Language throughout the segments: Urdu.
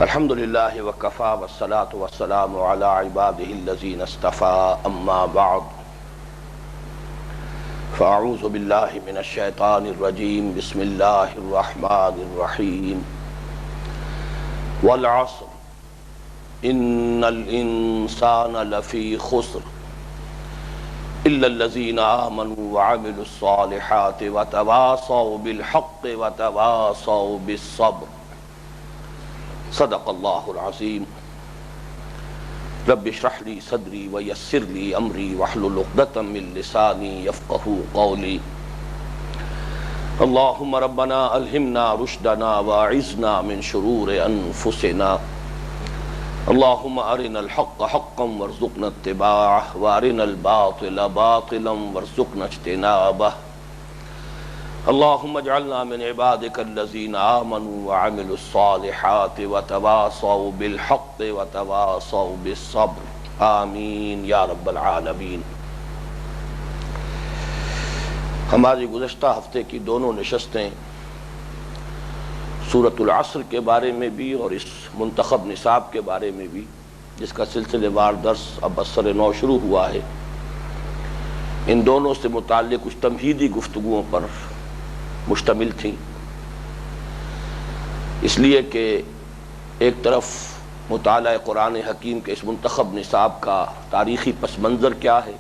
الحمد للہ وکفا والصلاة والسلام علی عبادہ الذین اصطفیٰ اما بعد فاعوذ باللہ من الشیطان الرجیم بسم اللہ الرحمن الرحیم والعصر ان الانسان لفی خسر الا الذین آمنوا وعملوا الصالحات وتواصوا بالحق وتواصوا بالصبر صدق اللہ العظیم رب اشرح لی صدری ویسر لی امری واحلل عقدۃ من لسانی یفقہوا قولی اللہم ربنا الہمنا رشدنا واعذنا من شرور انفسنا اللہم ارنا الحق حقا وارزقنا اتباعہ وارنا الباطل باطلا وارزقنا اجتنابہ اللہم اجعلنا من عبادک الذین آمنوا وعملوا الصالحات وتواصوا بالحق وتواصوا بالصبر آمین یا رب العالمین۔ ہماری گزشتہ ہفتے کی دونوں نشستیں سورۃ العصر کے بارے میں بھی اور اس منتخب نصاب کے بارے میں بھی، جس کا سلسلے وار درس اب اثر نو شروع ہوا ہے، ان دونوں سے متعلق کچھ تمہیدی گفتگوؤں پر مشتمل تھیں، اس لیے کہ ایک طرف مطالعہ قرآن حکیم کے اس منتخب نصاب کا تاریخی پس منظر کیا ہے،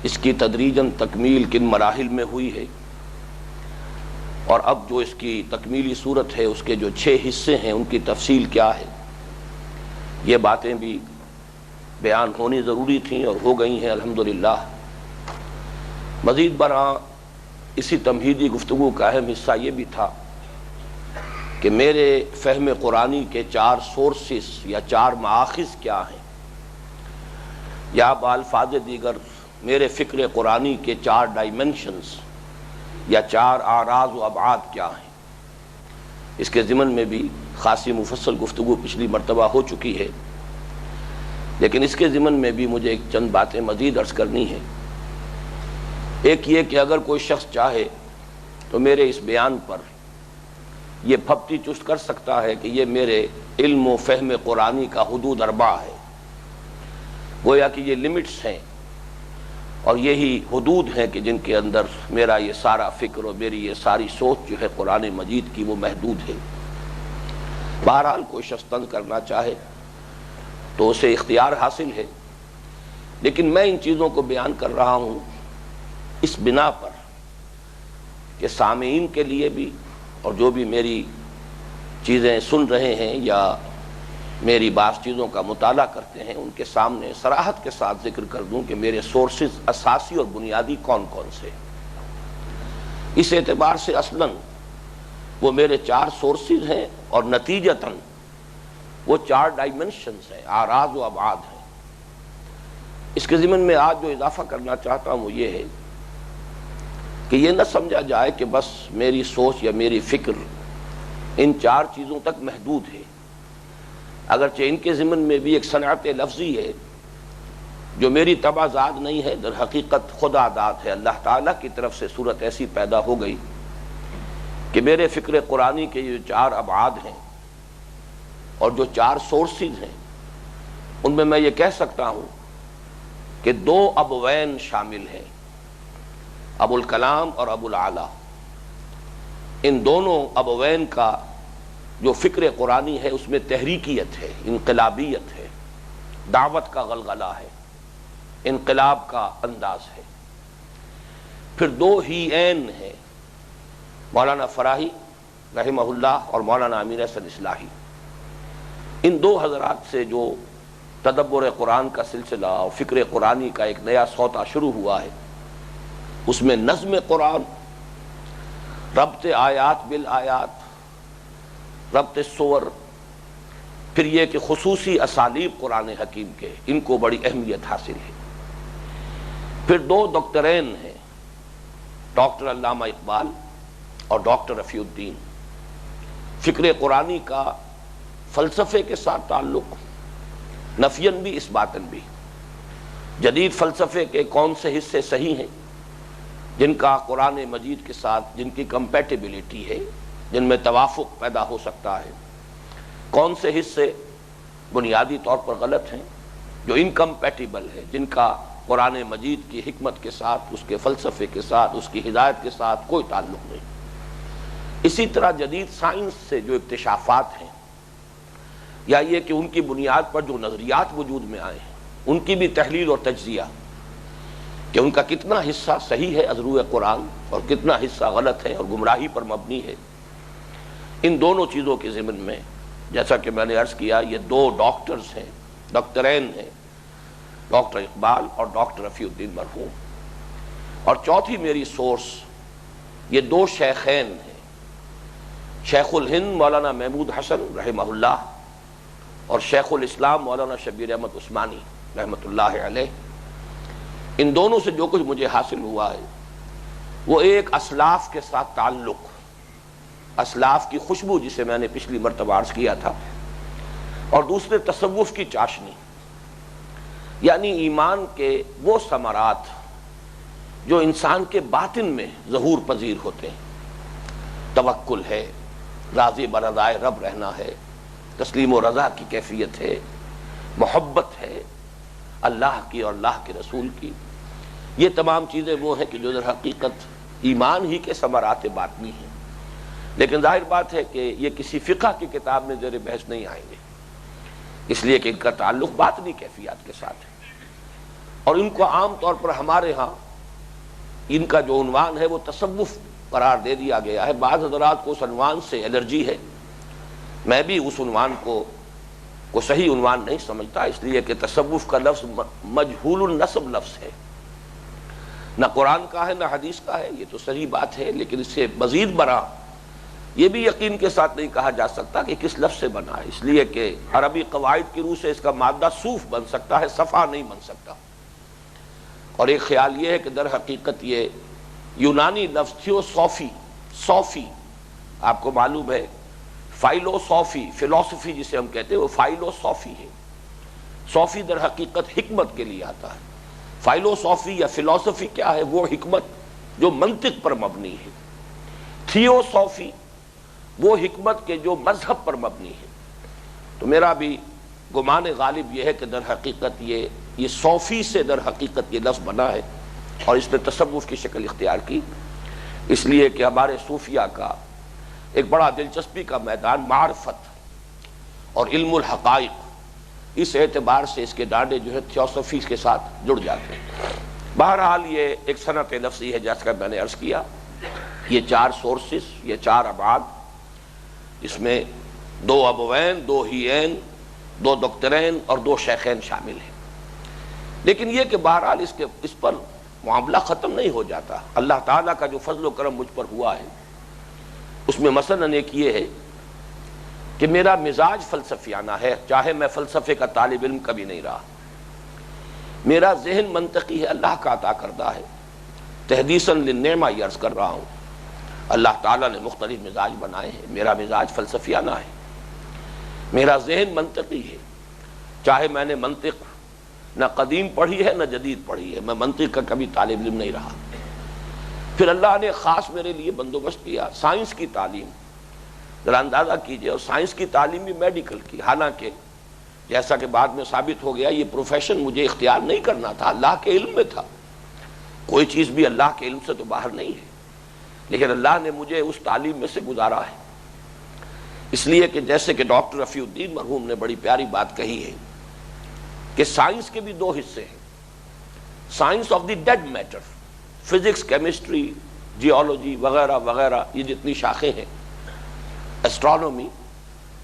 اس کی تدریجاً تکمیل کن مراحل میں ہوئی ہے، اور اب جو اس کی تکمیلی صورت ہے اس کے جو 6 حصے ہیں ان کی تفصیل کیا ہے، یہ باتیں بھی بیان ہونی ضروری تھیں اور ہو گئی ہیں الحمدللہ۔ مزید برآں اسی تمہیدی گفتگو کا اہم حصہ یہ بھی تھا کہ میرے فہم قرآنی کے 4 سورسز یا 4 مآخذ کیا ہیں، یا بالفاظ دیگر میرے فکر قرآنی کے 4 ڈائمنشنز یا 4 اعراض و ابعاد کیا ہیں۔ اس کے ضمن میں بھی خاصی مفصل گفتگو پچھلی مرتبہ ہو چکی ہے، لیکن اس کے ضمن میں بھی مجھے ایک چند باتیں مزید عرض کرنی ہیں۔ ایک یہ کہ اگر کوئی شخص چاہے تو میرے اس بیان پر یہ پھپتی چست کر سکتا ہے کہ یہ میرے علم و فہم قرآنی کا حدود 4 ہے، گویا کہ یہ لمٹس ہیں اور یہی حدود ہیں کہ جن کے اندر میرا یہ سارا فکر اور میری یہ ساری سوچ جو ہے قرآن مجید کی وہ محدود ہے۔ بہرحال کوئی شخص طنز کرنا چاہے تو اسے اختیار حاصل ہے، لیکن میں ان چیزوں کو بیان کر رہا ہوں اس بنا پر کہ سامعین کے لیے بھی اور جو بھی میری چیزیں سن رہے ہیں یا میری بعض چیزوں کا مطالعہ کرتے ہیں ان کے سامنے صراحت کے ساتھ ذکر کر دوں کہ میرے سورسز اساسی اور بنیادی کون کون سے۔ اس اعتبار سے اصلاً وہ میرے 4 سورسز ہیں اور نتیجتاً وہ 4 ڈائمنشنز ہیں، اعراض و ابعاد ہیں۔ اس کے ضمن میں آج جو اضافہ کرنا چاہتا ہوں وہ یہ ہے کہ یہ نہ سمجھا جائے کہ بس میری سوچ یا میری فکر ان 4 چیزوں تک محدود ہے، اگرچہ ان کے ضمن میں بھی ایک صنعت لفظی ہے جو میری طبع ذات نہیں ہے، در حقیقت خدا داد ہے، اللہ تعالیٰ کی طرف سے صورت ایسی پیدا ہو گئی کہ میرے فکر قرآنی کے جو 4 ابعاد ہیں اور جو 4 سورسز ہیں ان میں یہ کہہ سکتا ہوں کہ 2 ابوین شامل ہیں، ابو الکلام اور ابو العلا۔ ان دونوں ابوین کا جو فکر قرآنی ہے اس میں تحریکیت ہے، انقلابیت ہے، دعوت کا غلغلہ ہے، انقلاب کا انداز ہے۔ پھر 2 ہی عین ہیں، مولانا فراہی رحمہ اللہ اور مولانا امیر حسن اصلاحی۔ ان 2 حضرات سے جو تدبر قرآن کا سلسلہ اور فکر قرآنی کا ایک نیا سوتا شروع ہوا ہے، اس میں نظم قرآن، ربط آیات بالآیات، ربط سور، پھر یہ کہ خصوصی اسالیب قرآن حکیم کے، ان کو بڑی اہمیت حاصل ہے۔ پھر 2 ڈاکٹرین ہیں، ڈاکٹر علامہ اقبال اور ڈاکٹر رفیع الدین۔ فکر قرآنی کا فلسفے کے ساتھ تعلق نفیاً بھی اس باتاً بھی، جدید فلسفے کے کون سے حصے صحیح ہیں جن کا قرآن مجید کے ساتھ جن کی کمپیٹیبلٹی ہے، جن میں توافق پیدا ہو سکتا ہے، کون سے حصے بنیادی طور پر غلط ہیں، جو انکمپیٹیبل ہے، جن کا قرآن مجید کی حکمت کے ساتھ، اس کے فلسفے کے ساتھ، اس کی ہدایت کے ساتھ کوئی تعلق نہیں۔ اسی طرح جدید سائنس سے جو اکتشافات ہیں، یا یہ کہ ان کی بنیاد پر جو نظریات وجود میں آئے ہیں، ان کی بھی تحلیل اور تجزیہ، کہ ان کا کتنا حصہ صحیح ہے از روئے قرآن اور کتنا حصہ غلط ہے اور گمراہی پر مبنی ہے، ان دونوں چیزوں کے ضمن میں جیسا کہ میں نے عرض کیا، یہ دو ڈاکٹرز ہیں، ڈاکٹرین ہیں، ڈاکٹر اقبال اور ڈاکٹر رفیع الدین مرحوم، اور چوتھی میری سورس یہ دو شیخین ہیں، شیخ الہند مولانا محمود حسن رحمہ اللہ اور شیخ الاسلام مولانا شبیر احمد عثمانی رحمۃ اللہ علیہ۔ ان دونوں سے جو کچھ مجھے حاصل ہوا ہے وہ ایک اسلاف کے ساتھ تعلق، اسلاف کی خوشبو جسے میں نے پچھلی مرتبہ عرض کیا تھا، اور دوسرے تصوف کی چاشنی، یعنی ایمان کے وہ ثمرات جو انسان کے باطن میں ظہور پذیر ہوتے ہیں، توکل ہے، راضی برضائے رب رہنا ہے، تسلیم و رضا کی کیفیت ہے، محبت ہے اللہ کی اور اللہ کے رسول کی، یہ تمام چیزیں وہ ہیں کہ جو در حقیقت ایمان ہی کے ثمرات باطنی ہیں، لیکن ظاہر بات ہے کہ یہ کسی فقہ کی کتاب میں زیر بحث نہیں آئیں گے، اس لیے کہ ان کا تعلق باطنی کیفیات کے ساتھ ہے، اور ان کو عام طور پر ہمارے ہاں ان کا جو عنوان ہے وہ تصوف قرار دے دیا گیا ہے۔ بعض حضرات کو اس عنوان سے الرجی ہے، میں بھی اس عنوان کو صحیح عنوان نہیں سمجھتا، اس لیے کہ تصوف کا لفظ مجہول النسب لفظ ہے، نہ قرآن کا ہے نہ حدیث کا ہے، یہ تو صحیح بات ہے، لیکن اس سے مزید برآں یہ بھی یقین کے ساتھ نہیں کہا جا سکتا کہ کس لفظ سے بنا ہے، اس لیے کہ عربی قواعد کی روح سے اس کا مادہ صوف بن سکتا ہے، صفا نہیں بن سکتا۔ اور ایک خیال یہ ہے کہ در حقیقت یہ یونانی لفظ تھیوسوفی، صوفی، آپ کو معلوم ہے فائلوسوفی، فلسفی جسے ہم کہتے ہیں وہ فائلوسوفی ہے، صوفی در حقیقت حکمت کے لیے آتا ہے، فائلوسوفی یا فلسفی کیا ہے؟ وہ حکمت جو منطق پر مبنی ہے، تھیوسوفی وہ حکمت کے جو مذہب پر مبنی ہے۔ تو میرا بھی گمان غالب یہ ہے کہ در حقیقت یہ صوفی سے در حقیقت یہ لفظ بنا ہے اور اس نے تصوف کی شکل اختیار کی، اس لیے کہ ہمارے صوفیہ کا ایک بڑا دلچسپی کا میدان معرفت اور علم الحقائق، اس اعتبار سے اس کے ڈانڈے جو ہے تھیوسوفی کے ساتھ جڑ جاتے ہیں۔ بہرحال یہ ایک صنعت لفظی ہے، جیسا کہ میں نے عرض کیا، یہ چار سورسز، یہ چار ابعاد، اس میں دو ابوین، دو ہیین، دو دکترین اور دو شیخین شامل ہیں، لیکن یہ کہ بہرحال اس پر معاملہ ختم نہیں ہو جاتا۔ اللہ تعالیٰ کا جو فضل و کرم مجھ پر ہوا ہے اس میں مثلاً ایک یہ ہے کہ میرا مزاج فلسفیانہ ہے، چاہے میں فلسفے کا طالب علم کبھی نہیں رہا، میرا ذہن منطقی ہے، اللہ کا عطا کردہ ہے، تحدیثاً للنعمہ یہ عرض کر رہا ہوں، اللہ تعالیٰ نے مختلف مزاج بنائے ہیں، میرا مزاج فلسفیانہ ہے، میرا ذہن منطقی ہے، چاہے میں نے منطق نہ قدیم پڑھی ہے نہ جدید پڑھی ہے، میں منطق کا کبھی طالب علم نہیں رہا۔ پھر اللہ نے خاص میرے لیے بندوبست کیا سائنس کی تعلیم، ذرا اندازہ کیجئے، اور سائنس کی تعلیم بھی میڈیکل کی، حالانکہ جیسا کہ بعد میں ثابت ہو گیا یہ پروفیشن مجھے اختیار نہیں کرنا تھا، اللہ کے علم میں تھا، کوئی چیز بھی اللہ کے علم سے تو باہر نہیں ہے، لیکن اللہ نے مجھے اس تعلیم میں سے گزارا ہے، اس لیے کہ جیسے کہ ڈاکٹر رفیع الدین مرحوم نے بڑی پیاری بات کہی ہے کہ سائنس کے بھی دو حصے ہیں، science of the dead matter, physics, chemistry, geology وغیرہ وغیرہ، یہ جتنی شاخیں ہیں، ایسٹرونومی،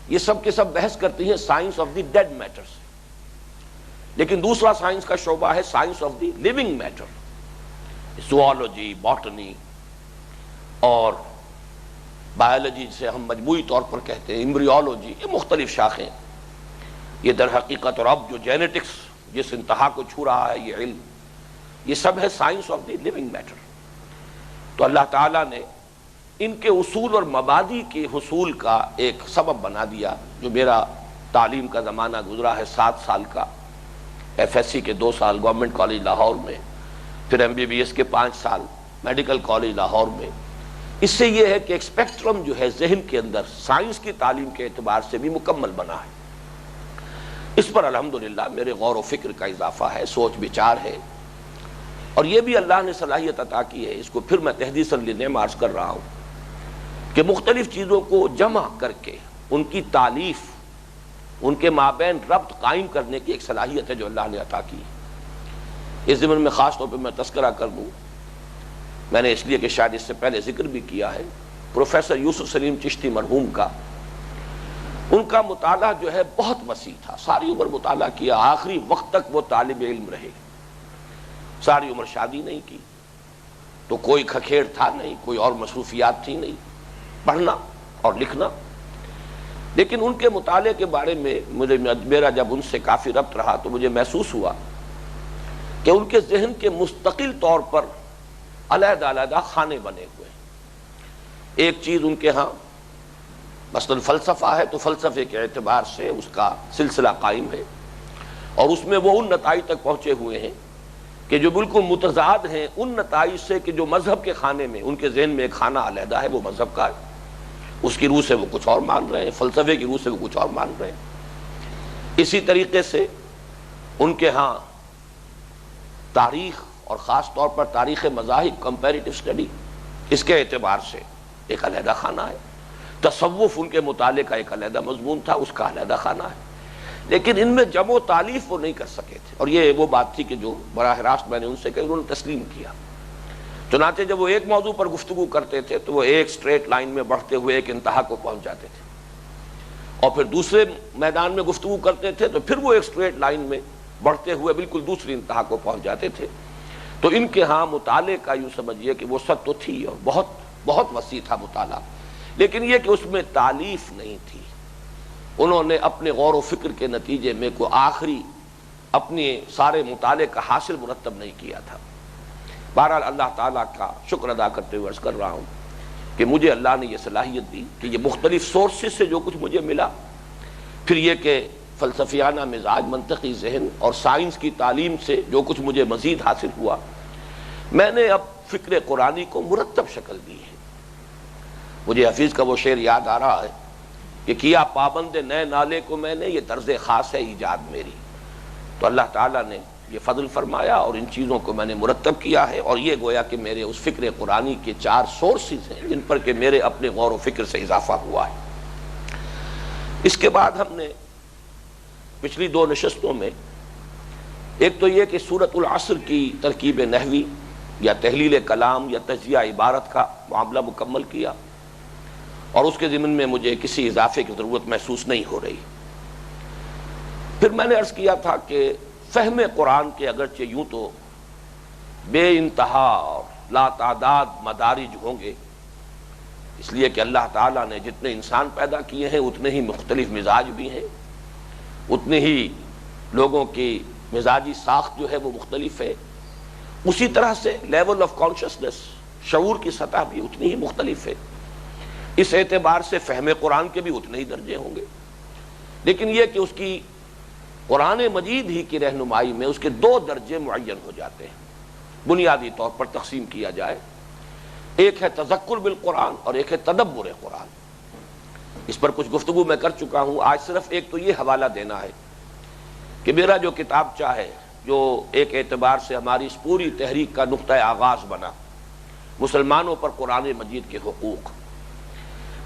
یہ سب کے سب بحث کرتی ہیں science of the dead matter سے، لیکن دوسرا سائنس کا شعبہ ہے science of the living matter, zoology, botany اور بایولوجی جسے ہم مجموعی طور پر کہتے ہیں، ایمبریولوجی، یہ مختلف شاخیں، یہ در حقیقت اور اب جو جینیٹکس جس انتہا کو چھو رہا ہے یہ علم، یہ سب ہے science of the living matter. تو اللہ تعالیٰ نے ان کے اصول اور مبادی کے حصول کا ایک سبب بنا دیا، جو میرا تعلیم کا زمانہ گزرا ہے 7 سال کا، ایف ایس سی کے 2 سال گورنمنٹ کالج لاہور میں، پھر ایم بی بی ایس کے 5 سال میڈیکل کالج لاہور میں، اس سے یہ ہے کہ ایک اسپیکٹرم جو ہے ذہن کے اندر سائنس کی تعلیم کے اعتبار سے بھی مکمل بنا ہے. اس پر الحمدللہ میرے غور و فکر کا اضافہ ہے، سوچ بچار ہے، اور یہ بھی اللہ نے صلاحیت عطا کی ہے. اس کو پھر میں تحدیثاً لنعم عرض کر رہا ہوں کہ مختلف چیزوں کو جمع کر کے ان کی تالیف، ان کے مابین ربط قائم کرنے کی ایک صلاحیت ہے جو اللہ نے عطا کی. اس ضمن میں خاص طور پہ میں تذکرہ کر دوں، میں نے اس لیے کہ شاید اس سے پہلے ذکر بھی کیا ہے، پروفیسر یوسف سلیم چشتی مرحوم کا، ان کا مطالعہ جو ہے بہت وسیع تھا. ساری عمر مطالعہ کیا، آخری وقت تک وہ طالب علم رہے. ساری عمر شادی نہیں کی تو کوئی کھکھیڑ تھا نہیں، کوئی اور مصروفیات تھی نہیں، پڑھنا اور لکھنا. لیکن ان کے مطالعے کے بارے میں میرا جب ان سے کافی ربط رہا تو مجھے محسوس ہوا کہ ان کے ذہن کے مستقل طور پر علیحدہ علیحدہ خانے بنے ہوئے. ایک چیز ان کے ہاں مثلا فلسفہ ہے تو فلسفے کے اعتبار سے اس کا سلسلہ قائم ہے، اور اس میں وہ ان نتائج تک پہنچے ہوئے ہیں کہ جو بالکل متضاد ہیں ان نتائج سے کہ جو مذہب کے خانے میں ان کے ذہن میں ایک خانہ علیحدہ ہے وہ مذہب کا ہے، اس کی روح سے وہ کچھ اور مان رہے ہیں، فلسفے کی روح سے وہ کچھ اور مان رہے ہیں. اسی طریقے سے ان کے ہاں تاریخ اور خاص طور پر تاریخ مذاہب کمپیریٹو اسٹڈی اس کے اعتبار سے ایک علیحدہ خانہ ہے. تصوف ان کے مطالعے کا ایک علیحدہ مضمون تھا، اس کا علیحدہ خانہ ہے. لیکن ان میں جمع و تالیف وہ نہیں کر سکے تھے، اور یہ وہ بات تھی کہ جو براہ راست میں نے ان سے کہی، انہوں نے تسلیم کیا. چنانچہ جب وہ ایک موضوع پر گفتگو کرتے تھے تو وہ ایک سٹریٹ لائن میں بڑھتے ہوئے ایک انتہا کو پہنچ جاتے تھے، اور پھر دوسرے میدان میں گفتگو کرتے تھے تو پھر وہ ایک سٹریٹ لائن میں بڑھتے ہوئے بالکل دوسری انتہا کو پہنچ جاتے تھے. تو ان کے ہاں مطالعے کا یوں سمجھیے کہ وہ سطح تو تھی اور بہت بہت وسیع تھا مطالعہ، لیکن یہ کہ اس میں تالیف نہیں تھی. انہوں نے اپنے غور و فکر کے نتیجے میں کوئی آخری اپنے سارے مطالعے کا حاصل مرتب نہیں کیا تھا. بہرحال اللہ تعالیٰ کا شکر ادا کرتے ہوئے عرض کر رہا ہوں کہ مجھے اللہ نے یہ صلاحیت دی کہ یہ مختلف سورسز سے جو کچھ مجھے ملا، پھر یہ کہ فلسفیانہ مزاج، منطقی ذہن اور سائنس کی تعلیم سے جو کچھ مجھے مزید حاصل ہوا، میں نے اب فکر قرآنی کو مرتب شکل دی ہے. مجھے حفیظ کا وہ شعر یاد آ رہا ہے کہ کیا پابند نئے نالے کو میں نے، یہ طرز خاص ہے ایجاد میری. تو اللہ تعالیٰ نے یہ فضل فرمایا اور ان چیزوں کو میں نے مرتب کیا ہے، اور یہ گویا کہ میرے اس فکر قرآنی کے 4 سورسز ہیں جن پر کہ میرے اپنے غور و فکر سے اضافہ ہوا ہے. اس کے بعد ہم نے پچھلی 2 نشستوں میں ایک تو یہ کہ سورۃ العصر کی ترکیب نحوی یا تحلیل کلام یا تجزیہ عبارت کا معاملہ مکمل کیا، اور اس کے ضمن میں مجھے کسی اضافے کی ضرورت محسوس نہیں ہو رہی. پھر میں نے عرض کیا تھا کہ فہم قرآن کے اگرچہ یوں تو بے انتہا اور لا تعداد مدارج ہوں گے، اس لیے کہ اللہ تعالیٰ نے جتنے انسان پیدا کیے ہیں اتنے ہی مختلف مزاج بھی ہیں، اتنے ہی لوگوں کی مزاجی ساخت جو ہے وہ مختلف ہے، اسی طرح سے لیول آف کانشسنس، شعور کی سطح بھی اتنی ہی مختلف ہے. اس اعتبار سے فہم قرآن کے بھی اتنے ہی درجے ہوں گے. لیکن یہ کہ اس کی قرآن مجید ہی کی رہنمائی میں اس کے 2 درجے معین ہو جاتے ہیں، بنیادی طور پر تقسیم کیا جائے. ایک ہے تذکر بالقرآن اور ایک ہے تدبر قرآن. اس پر کچھ گفتگو میں کر چکا ہوں. آج صرف ایک تو یہ حوالہ دینا ہے کہ میرا جو کتابچہ ہے، جو ایک اعتبار سے ہماری اس پوری تحریک کا نقطہ آغاز بنا، مسلمانوں پر قرآن مجید کے حقوق،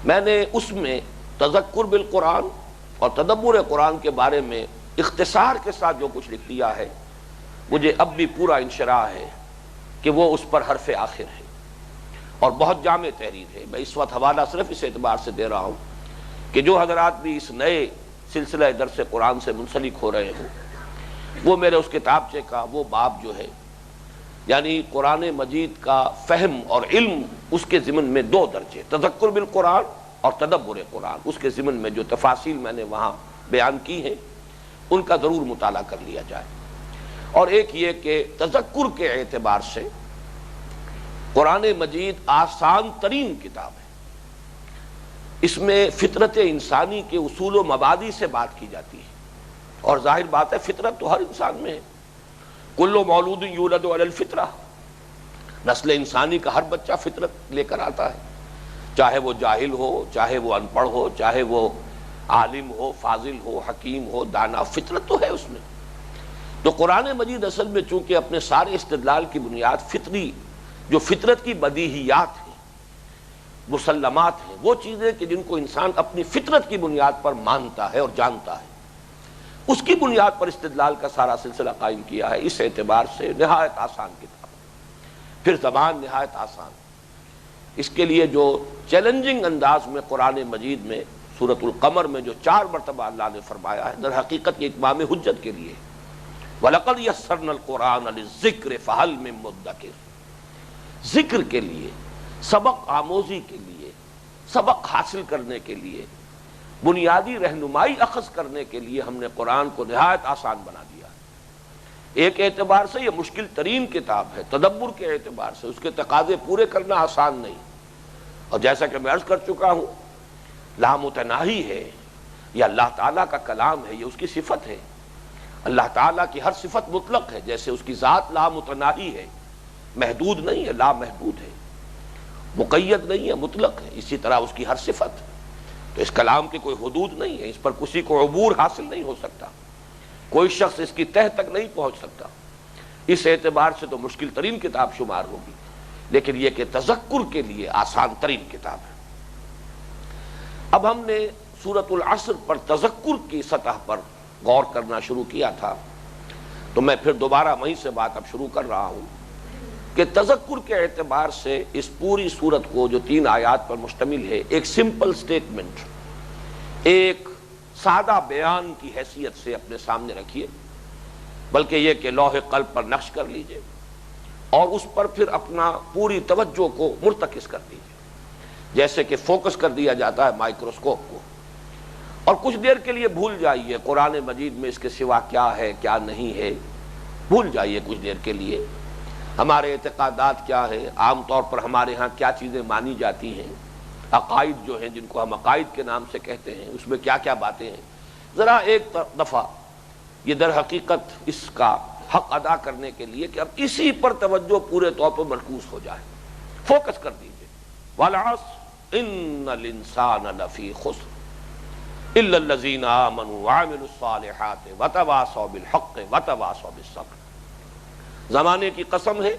میں نے اس میں تذکر بالقرآن اور تدبر قرآن کے بارے میں اختصار کے ساتھ جو کچھ لکھ دیا ہے، مجھے اب بھی پورا انشراح ہے کہ وہ اس پر حرف آخر ہے اور بہت جامع تحریر ہے. میں اس وقت حوالہ صرف اس اعتبار سے دے رہا ہوں کہ جو حضرات بھی اس نئے سلسلہ درس قرآن سے منسلک ہو رہے ہوں، وہ میرے اس کتابچے کا وہ باب جو ہے، یعنی قرآن مجید کا فہم اور علم، اس کے ضمن میں 2 درجے، تذکر بالقرآن اور تدبر قرآن، اس کے ضمن میں جو تفاصیل میں نے وہاں بیان کی ہیں ان کا ضرور مطالعہ کر لیا جائے. اور ایک یہ کہ تذکر کے اعتبار سے قرآن مجید آسان ترین کتاب ہے. اس میں فطرت انسانی کے اصول و مبادی سے بات کی جاتی ہے، اور ظاہر بات ہے فطرت تو ہر انسان میں ہے. کل مولود یولد علی الفطرہ، نسل انسانی کا ہر بچہ فطرت لے کر آتا ہے. چاہے وہ جاہل ہو، چاہے وہ ان پڑھ ہو، چاہے وہ عالم ہو، فاضل ہو، حکیم ہو، دانا، فطرت تو ہے اس میں۔ تو قرآن مجید اصل میں چونکہ اپنے سارے استدلال کی بنیاد فطری، جو فطرت کی بدیہیات ہیں، مسلمات ہیں، وہ چیزیں کہ جن کو انسان اپنی فطرت کی بنیاد پر مانتا ہے اور جانتا ہے، اس کی بنیاد پر استدلال کا سارا سلسلہ قائم کیا ہے۔ اس اعتبار سے نہایت آسان کتاب، پھر زبان نہایت آسان۔ اس کے لیے جو چیلنجنگ انداز میں قرآن مجید میں سورۃ القمر میں جو 4 مرتبہ اللہ نے فرمایا ہے، در حقیقت یہ اتمام حجت کے لیے، وَلَقَدْ يَسَّرْنَا الْقُرْآنَ لِلذِّكْرِ فَهَلْ مِن مُدَّكِرٍ، ذکر کے لیے، سبق آموزی کے لیے، سبق حاصل کرنے کے لیے، بنیادی رہنمائی اخذ کرنے کے لیے ہم نے قرآن کو نہایت آسان بنا دیا۔ ایک اعتبار سے یہ مشکل ترین کتاب ہے، تدبر کے اعتبار سے اس کے تقاضے پورے کرنا آسان نہیں، اور جیسا کہ میں عرض کر چکا ہوں، لامتناہی ہے، یہ اللہ تعالیٰ کا کلام ہے، یہ اس کی صفت ہے۔ اللہ تعالیٰ کی ہر صفت مطلق ہے، جیسے اس کی ذات لامتناہی ہے، محدود نہیں ہے، لا محدود ہے، مقید نہیں ہے، مطلق ہے، اسی طرح اس کی ہر صفت ہے۔ تو اس کلام کی کوئی حدود نہیں ہے، اس پر کسی کو عبور حاصل نہیں ہو سکتا، کوئی شخص اس کی تہ تک نہیں پہنچ سکتا۔ اس اعتبار سے تو مشکل ترین کتاب شمار ہوگی، لیکن یہ کہ تذکر کے لیے آسان ترین کتاب ہے۔ اب ہم نے سورۃ العصر پر تذکر کی سطح پر غور کرنا شروع کیا تھا، تو میں پھر دوبارہ وہیں سے بات اب شروع کر رہا ہوں کہ تذکر کے اعتبار سے اس پوری سورت کو جو 3 آیات پر مشتمل ہے، ایک سمپل سٹیٹمنٹ، ایک سادہ بیان کی حیثیت سے اپنے سامنے رکھیے، بلکہ یہ کہ لوح قلب پر نقش کر لیجئے اور اس پر پھر اپنا پوری توجہ کو مرتکز کر دیجئے، جیسے کہ فوکس کر دیا جاتا ہے مائکروسکوپ کو، اور کچھ دیر کے لیے بھول جائیے قرآن مجید میں اس کے سوا کیا ہے کیا نہیں ہے، بھول جائیے کچھ دیر کے لیے ہمارے اعتقادات کیا ہے، عام طور پر ہمارے ہاں کیا چیزیں مانی جاتی ہیں، عقائد جو ہیں جن کو ہم عقائد کے نام سے کہتے ہیں، اس میں کیا کیا باتیں ہیں، ذرا ایک دفعہ یہ در حقیقت اس کا حق ادا کرنے کے لیے کہ اب اسی پر توجہ پورے طور پر مرکوز ہو جائے، فوکس کر دیجئے۔ وَالْعَصْرِ إِنَّ الْإِنسَانَ لَفِي خُسْرٍ إِلَّا الَّذِينَ آمَنُوا وَعَمِلُوا الصَّالِحَاتِ وَتَوَاصَوْا بِالْحَقِّ وَتَوَاصَوْا بِالصَّبْرِ۔ زمانے کی قسم ہے،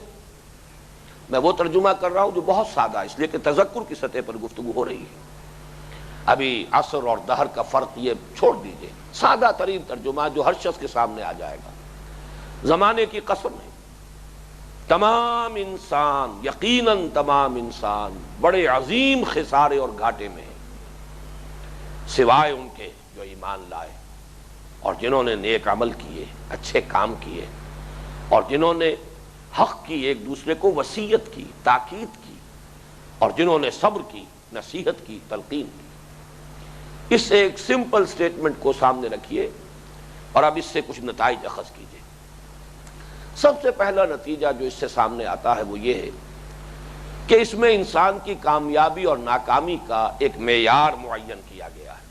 میں وہ ترجمہ کر رہا ہوں جو بہت سادہ ہے، اس لیے کہ تذکر کی سطح پر گفتگو ہو رہی ہے، ابھی عصر اور دہر کا فرق یہ چھوڑ دیجئے، سادہ ترین ترجمہ جو ہر شخص کے سامنے آ جائے گا۔ زمانے کی قسم ہے، تمام انسان، یقیناً تمام انسان بڑے عظیم خسارے اور گھاٹے میں ہیں، سوائے ان کے جو ایمان لائے اور جنہوں نے نیک عمل کیے، اچھے کام کیے، اور جنہوں نے حق کی، ایک دوسرے کو وصیت کی، تاکید کی، اور جنہوں نے صبر کی، نصیحت کی، تلقین کی۔ اس ایک سمپل سٹیٹمنٹ کو سامنے رکھیے اور اب اس سے کچھ نتائج اخذ کیجیے۔ سب سے پہلا نتیجہ جو اس سے سامنے آتا ہے وہ یہ ہے کہ اس میں انسان کی کامیابی اور ناکامی کا ایک معیار معین کیا گیا ہے۔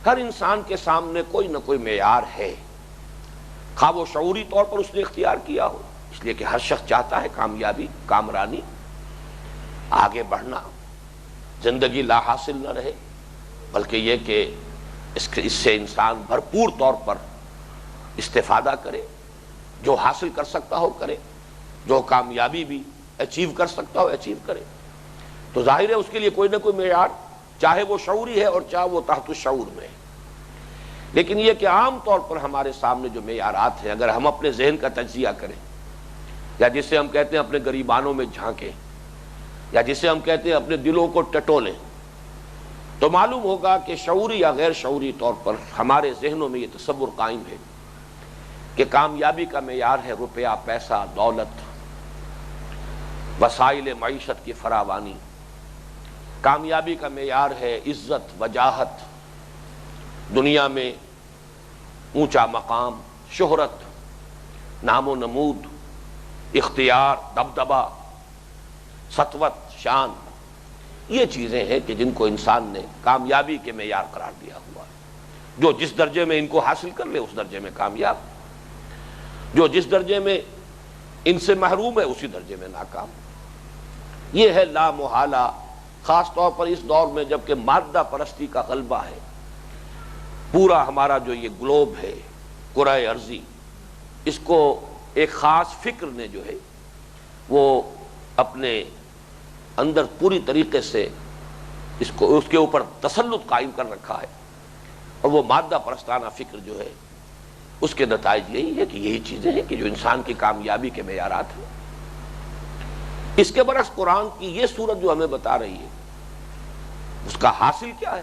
ہر انسان کے سامنے کوئی نہ کوئی معیار ہے، خواہ وہ شعوری طور پر اس نے اختیار کیا ہو، اس لیے کہ ہر شخص چاہتا ہے کامیابی، کامرانی، آگے بڑھنا، زندگی لا حاصل نہ رہے، بلکہ یہ کہ اس سے انسان بھرپور طور پر استفادہ کرے، جو حاصل کر سکتا ہو کرے، جو کامیابی بھی اچیو کر سکتا ہو اچیو کرے۔ تو ظاہر ہے اس کے لیے کوئی نہ کوئی معیار، چاہے وہ شعوری ہے اور چاہے وہ تحت الشعور میں ہے۔ لیکن یہ کہ عام طور پر ہمارے سامنے جو معیارات ہیں، اگر ہم اپنے ذہن کا تجزیہ کریں، یا جسے ہم کہتے ہیں اپنے گریبانوں میں جھانکیں، یا جسے ہم کہتے ہیں اپنے دلوں کو ٹٹولیں، تو معلوم ہوگا کہ شعوری یا غیر شعوری طور پر ہمارے ذہنوں میں یہ تصور قائم ہے کہ کامیابی کا معیار ہے روپیہ، پیسہ، دولت، وسائل معیشت کی فراوانی۔ کامیابی کا معیار ہے عزت، وجاہت، دنیا میں اونچا مقام، شہرت، نام و نمود، اختیار، دبدبہ، سطوت، شان۔ یہ چیزیں ہیں کہ جن کو انسان نے کامیابی کے معیار قرار دیا ہوا ہے۔ جو جس درجے میں ان کو حاصل کر لے اس درجے میں کامیاب، جو جس درجے میں ان سے محروم ہے اسی درجے میں ناکام۔ یہ ہے لا محالہ خاص طور پر اس دور میں جب کہ مادہ پرستی کا غلبہ ہے، پورا ہمارا جو یہ گلوب ہے، کرۂ ارضی، اس کو ایک خاص فکر نے جو ہے وہ اپنے اندر پوری طریقے سے اس کے اوپر تسلط قائم کر رکھا ہے، اور وہ مادہ پرستانہ فکر جو ہے اس کے نتائج یہی ہے کہ یہی چیزیں ہیں کہ جو انسان کی کامیابی کے معیارات ہیں۔ اس کے برعکس قرآن کی یہ صورت جو ہمیں بتا رہی ہے اس کا حاصل کیا ہے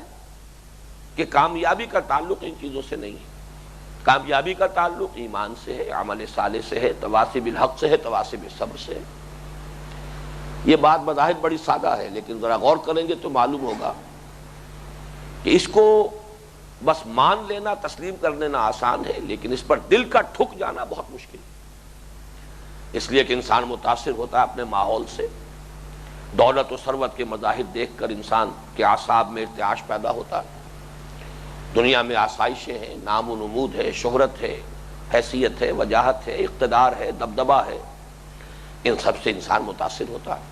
کہ کامیابی کا تعلق ان چیزوں سے نہیں ہے۔ کامیابی کا تعلق ایمان سے ہے، عمل صالح سے ہے، تواصی بالحق سے ہے، تواصی بالصبر سے ہے۔ یہ بات بظاہر بڑی سادہ ہے، لیکن ذرا غور کریں گے تو معلوم ہوگا کہ اس کو بس مان لینا، تسلیم کر لینا آسان ہے، لیکن اس پر دل کا ٹھک جانا بہت مشکل ہے۔ اس لیے کہ انسان متاثر ہوتا ہے اپنے ماحول سے، دولت و ثروت کے مظاہر دیکھ کر انسان کے اعصاب میں ارتعاش پیدا ہوتا ہے۔ دنیا میں آسائشیں ہیں، نام و نمود ہے، شہرت ہے، حیثیت ہے، وجاہت ہے، اقتدار ہے، دبدبہ ہے، ان سب سے انسان متاثر ہوتا ہے،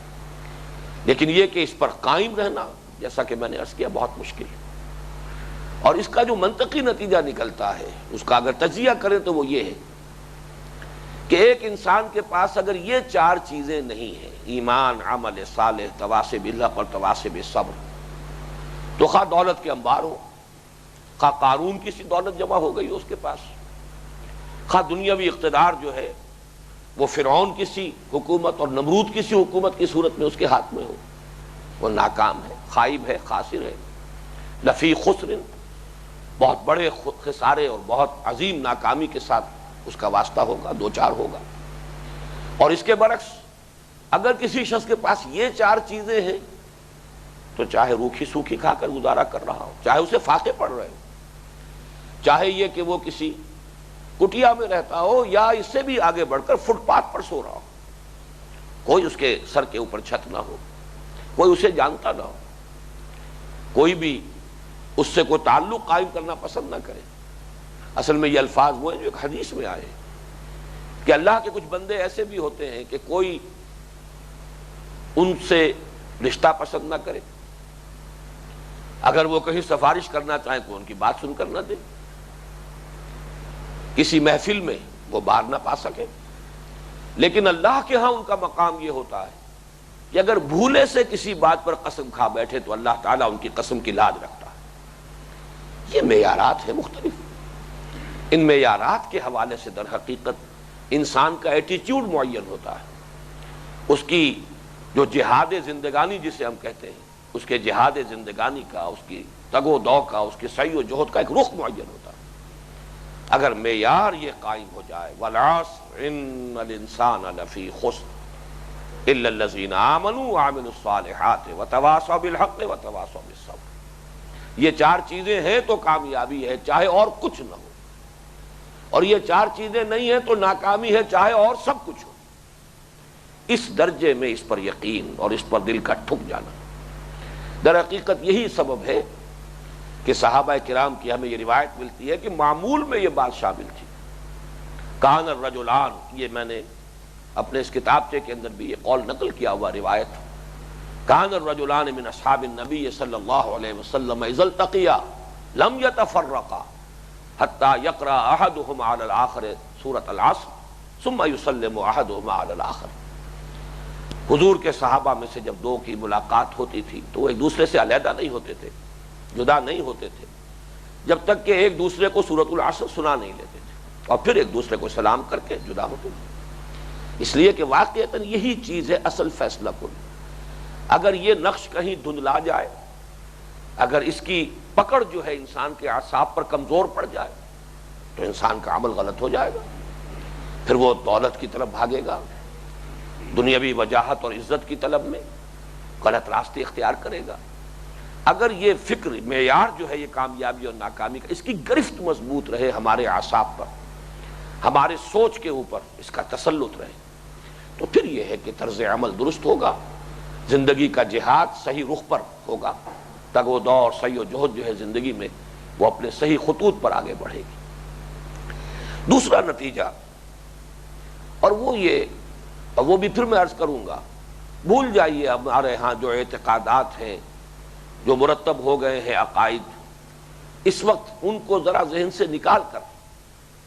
لیکن یہ کہ اس پر قائم رہنا، جیسا کہ میں نے عرض کیا، بہت مشکل ہے۔ اور اس کا جو منطقی نتیجہ نکلتا ہے، اس کا اگر تجزیہ کریں تو وہ یہ ہے کہ ایک انسان کے پاس اگر یہ چار چیزیں نہیں ہیں، ایمان، عمل صالح، تواصی بالحق اور تواصی بالصبر، تو خواہ دولت کے انبار ہو، خواہ قارون کی سی دولت جمع ہو گئی ہو اس کے پاس، خواہ دنیاوی اقتدار جو ہے وہ فرعون کی سی حکومت اور نمرود کی سی حکومت کی صورت میں اس کے ہاتھ میں ہو، وہ ناکام ہے، خائب ہے، خاسر ہے، لفی خسر، بہت بڑے خسارے اور بہت عظیم ناکامی کے ساتھ اس کا واسطہ ہوگا، دو چار ہوگا۔ اور اس کے برعکس اگر کسی شخص کے پاس یہ چار چیزیں ہیں تو چاہے روکھی سوکھی کھا کر گزارا کر رہا ہو، چاہے اسے فاقے پڑ رہے ہو، چاہے یہ کہ وہ کسی کٹیا میں رہتا ہو یا اس سے بھی آگے بڑھ کر فٹ پاتھ پر سو رہا ہو، کوئی اس کے سر کے اوپر چھت نہ ہو، کوئی اسے جانتا نہ ہو، کوئی بھی اس سے کوئی تعلق قائم کرنا پسند نہ کرے۔ اصل میں یہ الفاظ وہ ہیں جو ایک حدیث میں آئے کہ اللہ کے کچھ بندے ایسے بھی ہوتے ہیں کہ کوئی ان سے رشتہ پسند نہ کرے، اگر وہ کہیں سفارش کرنا چاہیں کوئی ان کی بات سن کر نہ دے، کسی محفل میں وہ باہر نہ پا سکے، لیکن اللہ کے ہاں ان کا مقام یہ ہوتا ہے کہ اگر بھولے سے کسی بات پر قسم کھا بیٹھے تو اللہ تعالیٰ ان کی قسم کی لاج رکھتا ہے۔ یہ معیارات ہیں مختلف، ان معیارات کے حوالے سے در حقیقت انسان کا ایٹیچیوڈ معین ہوتا ہے، اس کی جو جہاد زندگانی جسے ہم کہتے ہیں، اس کے جہاد زندگانی کا، اس کی تگ و دو کا، اس کے سعی و جہد کا ایک رخ معین ہوتا ہے۔ اگر معیار یہ قائم ہو جائے، وَالْعَصْرِ إِنَّ الْإِنسَانَ لَفِي خُسْرٍ إِلَّا الَّذِينَ آمَنُوا وَعَمِلُوا الصَّالِحَاتِ وَتَوَاصَوْا بِالْحَقِّ وَتَوَاصَوْا بِالصَّبْرِ۔ یہ چار چیزیں ہیں تو کامیابی ہے، چاہے اور کچھ نہ ہو، اور یہ چار چیزیں نہیں ہیں تو ناکامی ہے، چاہے اور سب کچھ ہو۔ اس درجے میں اس پر یقین اور اس پر دل کا ٹھک جانا، در حقیقت یہی سبب ہے کہ صحابہ کرام کی ہمیں یہ روایت ملتی ہے کہ معمول میں یہ بات شامل تھی۔ کان الرجلان، یہ میں نے اپنے اس کتابچے کے اندر بھی یہ قول نقل کیا ہوا روایت، کان الرجلان من اصحاب النبی صلی اللہ علیہ وسلم اذا التقیا لم يتفرقا حتى يقرأ احدهما على الاخر سورة العصر ثم يسلم احدهما على الاخر۔ حضور کے صحابہ میں سے جب دو کی ملاقات ہوتی تھی تو وہ ایک دوسرے سے علیحدہ نہیں ہوتے تھے، جدا نہیں ہوتے تھے، جب تک کہ ایک دوسرے کو سورۃ العصر سنا نہیں لیتے تھے، اور پھر ایک دوسرے کو سلام کر کے جدا ہوتے تھے۔ اس لیے کہ واقعتاً یہی چیز ہے اصل فیصلہ کن۔ اگر یہ نقش کہیں دھندلا جائے، اگر اس کی پکڑ جو ہے انسان کے اعصاب پر کمزور پڑ جائے تو انسان کا عمل غلط ہو جائے گا، پھر وہ دولت کی طرف بھاگے گا، دنیاوی وجاہت اور عزت کی طلب میں غلط راستے اختیار کرے گا۔ اگر یہ فکر معیار جو ہے یہ کامیابی اور ناکامی کا، اس کی گرفت مضبوط رہے ہمارے اعصاب پر، ہمارے سوچ کے اوپر اس کا تسلط رہے، تو پھر یہ ہے کہ طرز عمل درست ہوگا، زندگی کا جہاد صحیح رخ پر ہوگا، تگ و دو اور سعی و جہد جو ہے زندگی میں وہ اپنے صحیح خطوط پر آگے بڑھے گی۔ دوسرا نتیجہ، اور وہ یہ، اور وہ بھی پھر میں عرض کروں گا بھول جائیے ہمارے ہاں جو اعتقادات ہیں، جو مرتب ہو گئے ہیں عقائد، اس وقت ان کو ذرا ذہن سے نکال کر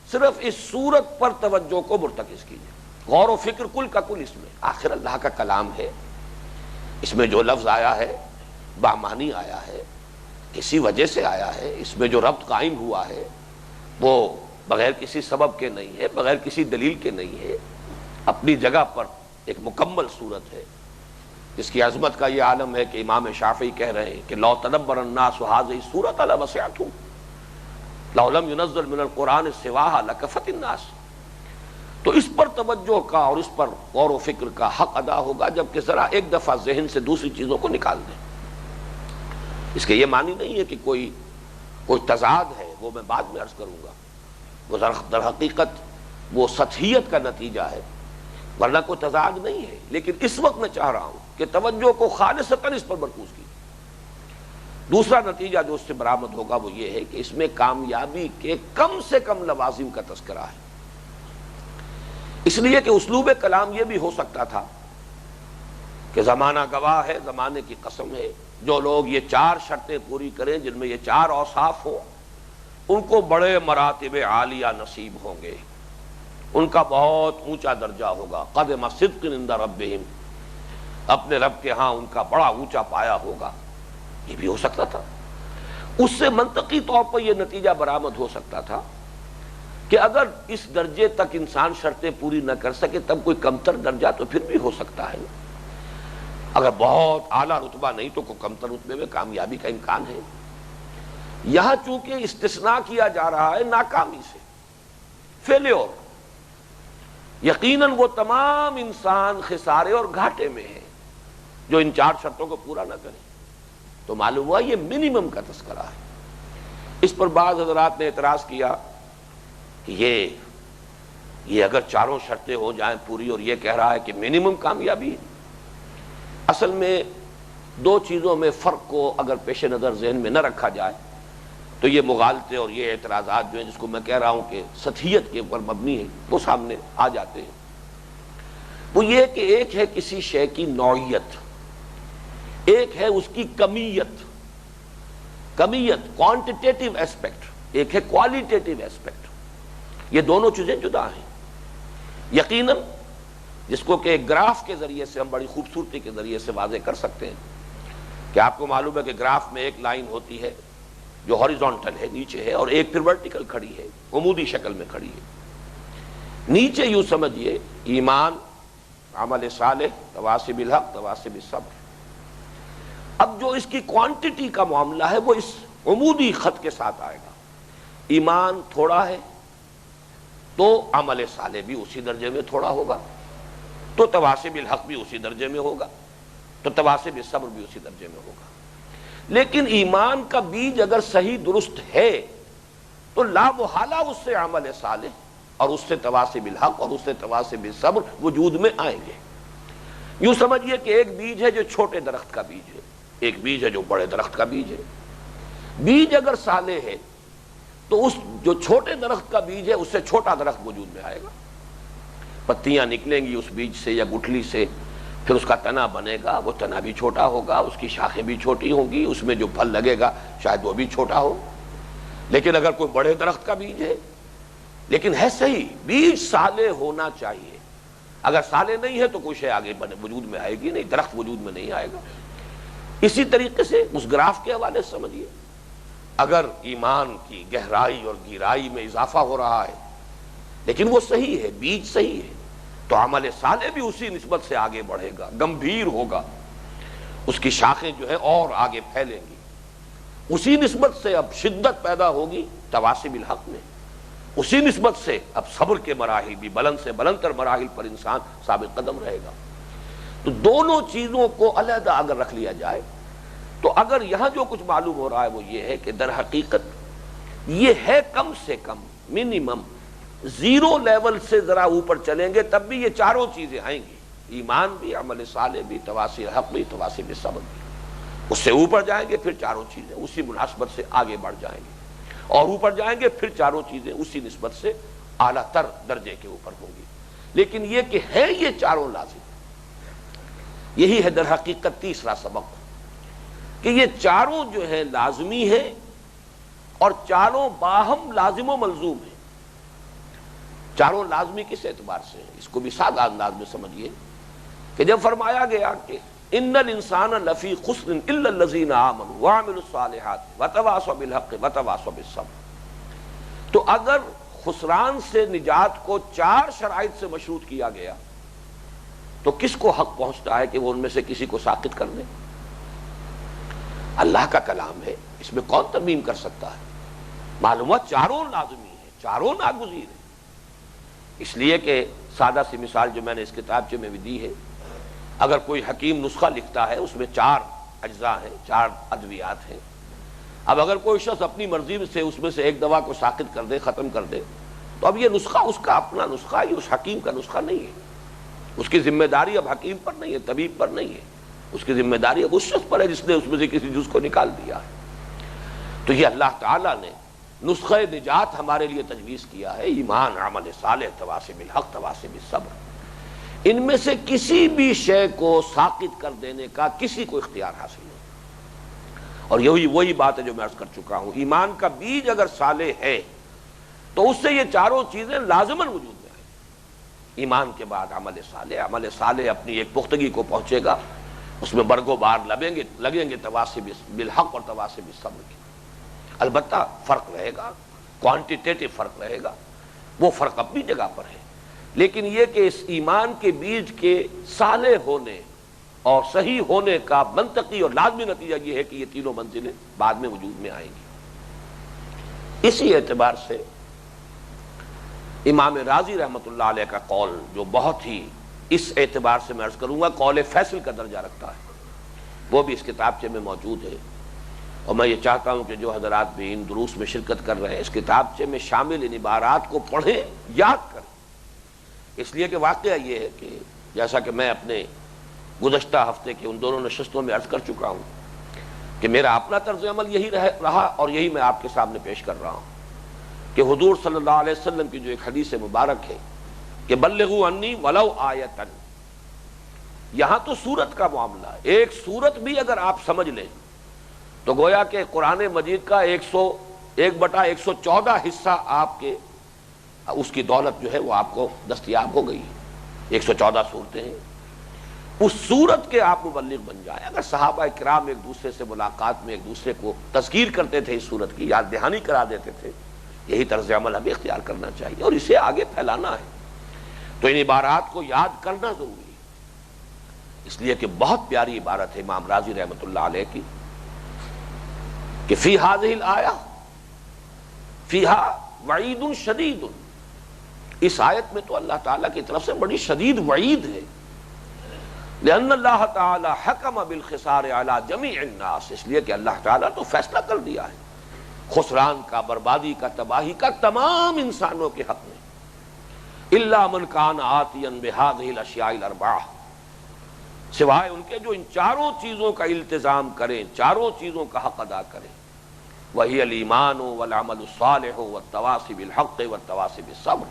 صرف اس صورت پر توجہ کو مرتکز کیجیے، غور و فکر کل کا کل اس میں۔ آخر اللہ کا کلام ہے، اس میں جو لفظ آیا ہے بامانی آیا ہے، کسی وجہ سے آیا ہے، اس میں جو ربط قائم ہوا ہے وہ بغیر کسی سبب کے نہیں ہے، بغیر کسی دلیل کے نہیں ہے، اپنی جگہ پر ایک مکمل صورت ہے جس کی عظمت کا یہ عالم ہے کہ امام شافعی کہہ رہے ہیں کہ لو تدبر الناس هذه السورة لوسعتهم لو لم ينزل من القرآن سواها لكفت الناس۔ تو اس پر توجہ کا اور اس پر غور و فکر کا حق ادا ہوگا جبکہ ذرا ایک دفعہ ذہن سے دوسری چیزوں کو نکال دیں۔ اس کے یہ معنی نہیں ہے کہ کوئی تضاد ہے، وہ میں بعد میں عرض کروں گا، وہ در حقیقت وہ سطحیت کا نتیجہ ہے، ورنہ کوئی تضاد نہیں ہے، لیکن اس وقت میں چاہ رہا ہوں کہ توجہ کو خالصتاً اس پر مرکوز کی۔ دوسرا نتیجہ جو اس سے برآمد ہوگا وہ یہ ہے کہ اس میں کامیابی کے کم سے کم لوازم کا تذکرہ ہے، اس لیے کہ اسلوب کلام یہ بھی ہو سکتا تھا کہ زمانہ گواہ ہے، زمانے کی قسم ہے، جو لوگ یہ 4 شرطیں پوری کریں جن میں یہ 4 اوصاف ہوں ان کو بڑے مراتب عالیہ نصیب ہوں گے، ان کا بہت اونچا درجہ ہوگا، قدم صدق عند ربہم، اپنے رب کے ہاں ان کا بڑا اونچا پایا ہوگا۔ یہ بھی ہو سکتا تھا۔ اس سے منطقی طور پر یہ نتیجہ برآمد ہو سکتا تھا کہ اگر اس درجے تک انسان شرطیں پوری نہ کر سکے تب کوئی کمتر درجہ تو پھر بھی ہو سکتا ہے، اگر بہت اعلیٰ رتبہ نہیں تو کوئی کمتر رتبے میں کامیابی کا امکان ہے۔ یہاں چونکہ استثناء کیا جا رہا ہے ناکامی سے، فیلیور، یقیناً وہ تمام انسان خسارے اور گھاٹے میں ہیں جو ان 4 شرطوں کو پورا نہ کرے، تو معلوم ہوا یہ منیمم کا تذکرہ ہے۔ اس پر بعض حضرات نے اعتراض کیا کہ یہ اگر 4 شرطیں ہو جائیں پوری اور یہ کہہ رہا ہے کہ منیمم کامیابی ہے۔ اصل میں 2 چیزوں میں فرق کو اگر پیش نظر ذہن میں نہ رکھا جائے تو یہ مغالطے اور یہ اعتراضات جو ہیں جس کو میں کہہ رہا ہوں کہ سطحیت کے اوپر مبنی ہے وہ سامنے آ جاتے ہیں۔ وہ یہ کہ ایک ہے کسی شے کی نوعیت، ایک ہے اس کی کمیت کوانٹیٹیو ایسپیکٹ، ایک ہے کوالیٹیٹیو ایسپیکٹ، یہ دونوں چیزیں جدا ہیں۔ یقیناً جس کو کہ ایک گراف کے ذریعے سے ہم بڑی خوبصورتی کے ذریعے سے واضح کر سکتے ہیں کہ آپ کو معلوم ہے کہ گراف میں ایک لائن ہوتی ہے جو ہاریزونٹل ہے، نیچے ہے، اور ایک پھر ورٹیکل کھڑی ہے، عمودی شکل میں کھڑی ہے۔ نیچے یوں سمجھیے ایمان، عمل صالح، تواصی بالحق، تواصی بالصبر۔ اب جو اس کی کوانٹٹی کا معاملہ ہے وہ اس عمودی خط کے ساتھ آئے گا۔ ایمان تھوڑا ہے تو عمل صالح بھی اسی درجے میں تھوڑا ہوگا، تو تواصی بالحق بھی اسی درجے میں ہوگا، تو تواصی بالصبر بھی اسی درجے میں ہوگا۔ لیکن ایمان کا بیج اگر صحیح درست ہے تو لا محالہ اس سے عمل صالح اور اس سے تواصی بالحق اور اس سے تواصی بالصبر وجود میں آئیں گے۔ یوں سمجھیے کہ ایک بیج ہے جو چھوٹے درخت کا بیج ہے، ایک بیج ہے جو بڑے درخت کا بیج ہے۔ بیج اگر صالح ہے تو اس جو چھوٹے درخت کا بیج ہے اس سے چھوٹا درخت وجود میں آئے گا، پتیاں نکلیں گی اس بیج سے یا گٹھلی سے، پھر اس کا تنا بنے گا، وہ تنا بھی چھوٹا ہوگا، اس کی شاخیں بھی چھوٹی ہوں گی، اس میں جو پھل لگے گا شاید وہ بھی چھوٹا ہو۔ لیکن اگر کوئی بڑے درخت کا بیج ہے، لیکن ہے صحیح، بیج صالح ہونا چاہیے، اگر صالح نہیں ہے تو کوئی شے آگے وجود میں آئے گی نہیں، درخت وجود میں نہیں آئے گا۔ اسی طریقے سے اس گراف کے حوالے سے سمجھیے، اگر ایمان کی گہرائی اور گہرائی میں اضافہ ہو رہا ہے لیکن وہ صحیح ہے، بیج صحیح ہے، تو عمل صالح بھی اسی نسبت سے آگے بڑھے گا، گمبھیر ہوگا، اس کی شاخیں جو ہے اور آگے پھیلیں گی، اسی نسبت سے اب شدت پیدا ہوگی تواصی بالحق میں، اسی نسبت سے اب صبر کے مراحل بھی بلند سے بلند تر مراحل پر انسان ثابت قدم رہے گا۔ تو دونوں چیزوں کو علیحدہ اگر رکھ لیا جائے تو اگر یہاں جو کچھ معلوم ہو رہا ہے وہ یہ ہے کہ در حقیقت یہ ہے کم سے کم منیمم 0 لیول سے ذرا اوپر چلیں گے تب بھی یہ 4 چیزیں آئیں گی، ایمان بھی، عمل صالح بھی، تواصی حق بھی، تواصی بالصبر بھی۔ اس سے اوپر جائیں گے پھر 4 چیزیں اسی مناسبت سے آگے بڑھ جائیں گے، اور اوپر جائیں گے پھر 4 چیزیں اسی نسبت سے اعلیٰ تر درجے کے اوپر ہوں گی۔ لیکن یہ کہ ہے یہ 4 لازم، یہی ہے در حقیقت تیسرا سبق، کہ یہ چاروں جو ہے لازمی ہے اور چاروں باہم لازم و ملزوم ہیں۔ چاروں لازمی کس اعتبار سے ہیں؟ اس کو بھی سادہ انداز میں سمجھیے کہ جب فرمایا گیا کہ ان الانسان لفی خسر الا الذین آمنوا وعملوا الصالحات وتواصوا بالحق وتواصوا بالصبر، تو اگر خسران سے نجات کو چار شرائط سے مشروط کیا گیا تو کس کو حق پہنچتا ہے کہ وہ ان میں سے کسی کو ساقط کر دے؟ اللہ کا کلام ہے، اس میں کون ترمیم کر سکتا ہے؟ معلوم ہوا چاروں لازمی ہیں، چاروں ناگزیر ہیں۔ اس لیے کہ سادہ سی مثال جو میں نے اس کتابچے میں بھی دی ہے، اگر کوئی حکیم نسخہ لکھتا ہے اس میں چار اجزاء ہیں، چار ادویات ہیں، اب اگر کوئی شخص اپنی مرضی سے اس میں سے ایک دوا کو ساقط کر دے، ختم کر دے، تو اب یہ نسخہ اس کا اپنا نسخہ، یہ اس حکیم کا نسخہ نہیں ہے، اس کی ذمہ داری اب حکیم پر نہیں ہے، طبیب پر نہیں ہے، اس کی ذمہ داری اب اس شخص پر ہے جس نے اس میں سے کسی جز کو نکال دیا ہے۔ تو یہ اللہ تعالیٰ نے نسخہ نجات ہمارے لیے تجویز کیا ہے، ایمان، عمل صالح، تواصی بالحق، تواصی بالصبر۔ ان میں سے کسی بھی شے کو ساقط کر دینے کا کسی کو اختیار حاصل نہیں، اور یہی وہی بات ہے جو میں عرض کر چکا ہوں، ایمان کا بیج اگر صالح ہے تو اس سے یہ چاروں چیزیں لازماً وجود میں آئیں۔ ایمان کے بعد عمل صالح، عمل صالح اپنی ایک پختگی کو پہنچے گا، اس میں برگ و بار لگیں گے تواصی بالحق اور تواصی بالصبر کی۔ البتہ فرق رہے گا، کوانٹیٹیٹو فرق رہے گا، وہ فرق اپنی جگہ پر ہے، لیکن یہ کہ اس ایمان کے بیج کے صالح ہونے اور صحیح ہونے کا منطقی اور لازمی نتیجہ یہ ہے کہ یہ تینوں منزلیں بعد میں وجود میں آئیں گی۔ اسی اعتبار سے امام رازی رحمۃ اللہ علیہ کا قول جو بہت ہی اس اعتبار سے میں عرض کروں گا قول فیصل کا درجہ رکھتا ہے، وہ بھی اس کتابچے میں موجود ہے، اور میں یہ چاہتا ہوں کہ جو حضرات بھی ان دروس میں شرکت کر رہے ہیں اس کتابچے میں شامل ان عبارات کو پڑھیں، یاد کریں، اس لیے کہ واقعہ یہ ہے کہ جیسا کہ میں اپنے گزشتہ ہفتے کے ان دونوں نشستوں میں عرض کر چکا ہوں کہ میرا اپنا طرز عمل یہی رہا اور یہی میں آپ کے سامنے پیش کر رہا ہوں کہ حضور صلی اللہ علیہ وسلم کی جو ایک حدیث مبارک ہے کہ بلغوا عنی ولو آیۃ، یہاں تو سورت کا معاملہ ہے، ایک سورت بھی اگر آپ سمجھ لیں تو گویا کہ قرآن مجید کا 1/114 حصہ آپ کے اس کی دولت جو ہے وہ آپ کو دستیاب ہو گئی ہے۔ 114 صورتیں ہیں، اس صورت کے آپ مبلغ بن جائیں۔ اگر صحابہ کرام ایک دوسرے سے ملاقات میں ایک دوسرے کو تذکیر کرتے تھے، اس صورت کی یاد دہانی کرا دیتے تھے، یہی طرز عمل ہمیں اختیار کرنا چاہیے اور اسے آگے پھیلانا ہے۔ تو ان عبارات کو یاد کرنا ضروری ہے، اس لیے کہ بہت پیاری عبارت ہے امام رازی رحمۃ اللہ علیہ کی کہ فی ہذہ الآیہ فیہا وعید شدید، اس آیت میں تو اللہ تعالیٰ کی طرف سے بڑی شدید وعید ہے، لأن اللہ تعالی حکم بالخسار علی جمیع الناس، اس لیے کہ اللہ تعالیٰ تو فیصلہ کر دیا ہے خسران کا، بربادی کا، تباہی کا تمام انسانوں کے حق میں، الا من کان آتیا بہذہ الاشیاء الاربعہ، سوائے ان کے جو ان چاروں چیزوں کا التزام کریں، چاروں چیزوں کا حق ادا کریں، وہی الایمان والعمل الصالح والتواصی بالحق والتواصی بالصبر،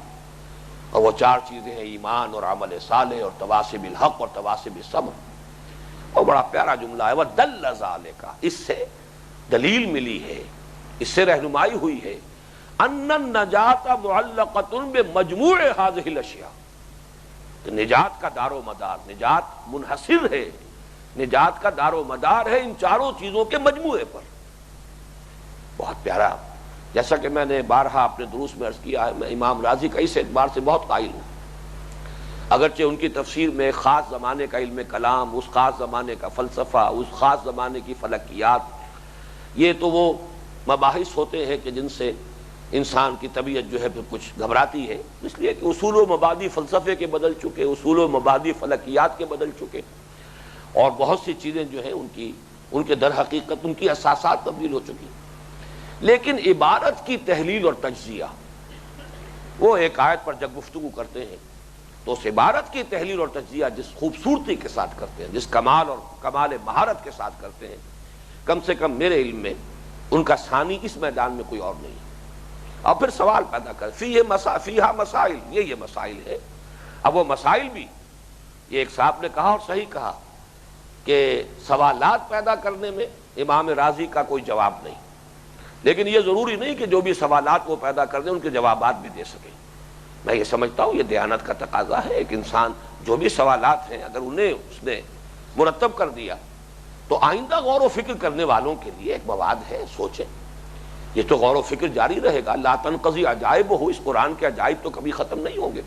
اور وہ چار چیزیں ہیں ایمان اور عمل صالح اور تواصی بالحق اور تواصی بالصبر۔ اور بڑا پیارا جملہ ہے، وَدَلَّ ذَلِكَ، اس سے دلیل ملی ہے، اس سے رہنمائی ہوئی ہے، ان النجات معلقۃ بمجموع هذه الاشیاء، کہ نجات کا دار و مدار، نجات منحصر ہے، نجات کا دار و مدار ہے ان چاروں چیزوں کے مجموعے پر۔ بہت پیارا، جیسا کہ میں نے بارہا اپنے دروس میں عرض کیا ہے، میں امام رازی کا اس اعتبار سے بہت قائل ہوں، اگرچہ ان کی تفسیر میں خاص زمانے کا علم کلام، اس خاص زمانے کا فلسفہ، اس خاص زمانے کی فلکیات، یہ تو وہ مباحث ہوتے ہیں کہ جن سے انسان کی طبیعت جو ہے پھر کچھ گھبراتی ہے، اس لیے کہ اصول و مبادی فلسفے کے بدل چکے، اصول و مبادی فلکیات کے بدل چکے، اور بہت سی چیزیں جو ہیں ان کے در حقیقت ان کی اساسات تبدیل ہو چکی، لیکن عبارت کی تحلیل اور تجزیہ، وہ ایک آیت پر جب گفتگو کرتے ہیں تو اس عبارت کی تحلیل اور تجزیہ جس خوبصورتی کے ساتھ کرتے ہیں، جس کمال اور کمال مہارت کے ساتھ کرتے ہیں، کم سے کم میرے علم میں ان کا ثانی اس میدان میں کوئی اور نہیں ہے۔ اور پھر سوال پیدا کر فیہا مسائل، یہ مسائل ہے، اب وہ مسائل بھی، یہ ایک صاحب نے کہا اور صحیح کہا کہ سوالات پیدا کرنے میں امام رازی کا کوئی جواب نہیں، لیکن یہ ضروری نہیں کہ جو بھی سوالات وہ پیدا کر دیں ان کے جوابات بھی دے سکیں۔ میں یہ سمجھتا ہوں یہ دیانت کا تقاضا ہے، ایک انسان جو بھی سوالات ہیں اگر انہیں اس نے مرتب کر دیا تو آئندہ غور و فکر کرنے والوں کے لیے ایک مواد ہے، سوچیں۔ یہ تو غور و فکر جاری رہے گا، لا تنقضی عجائب ہو، اس قرآن کے عجائب تو کبھی ختم نہیں ہوں گے،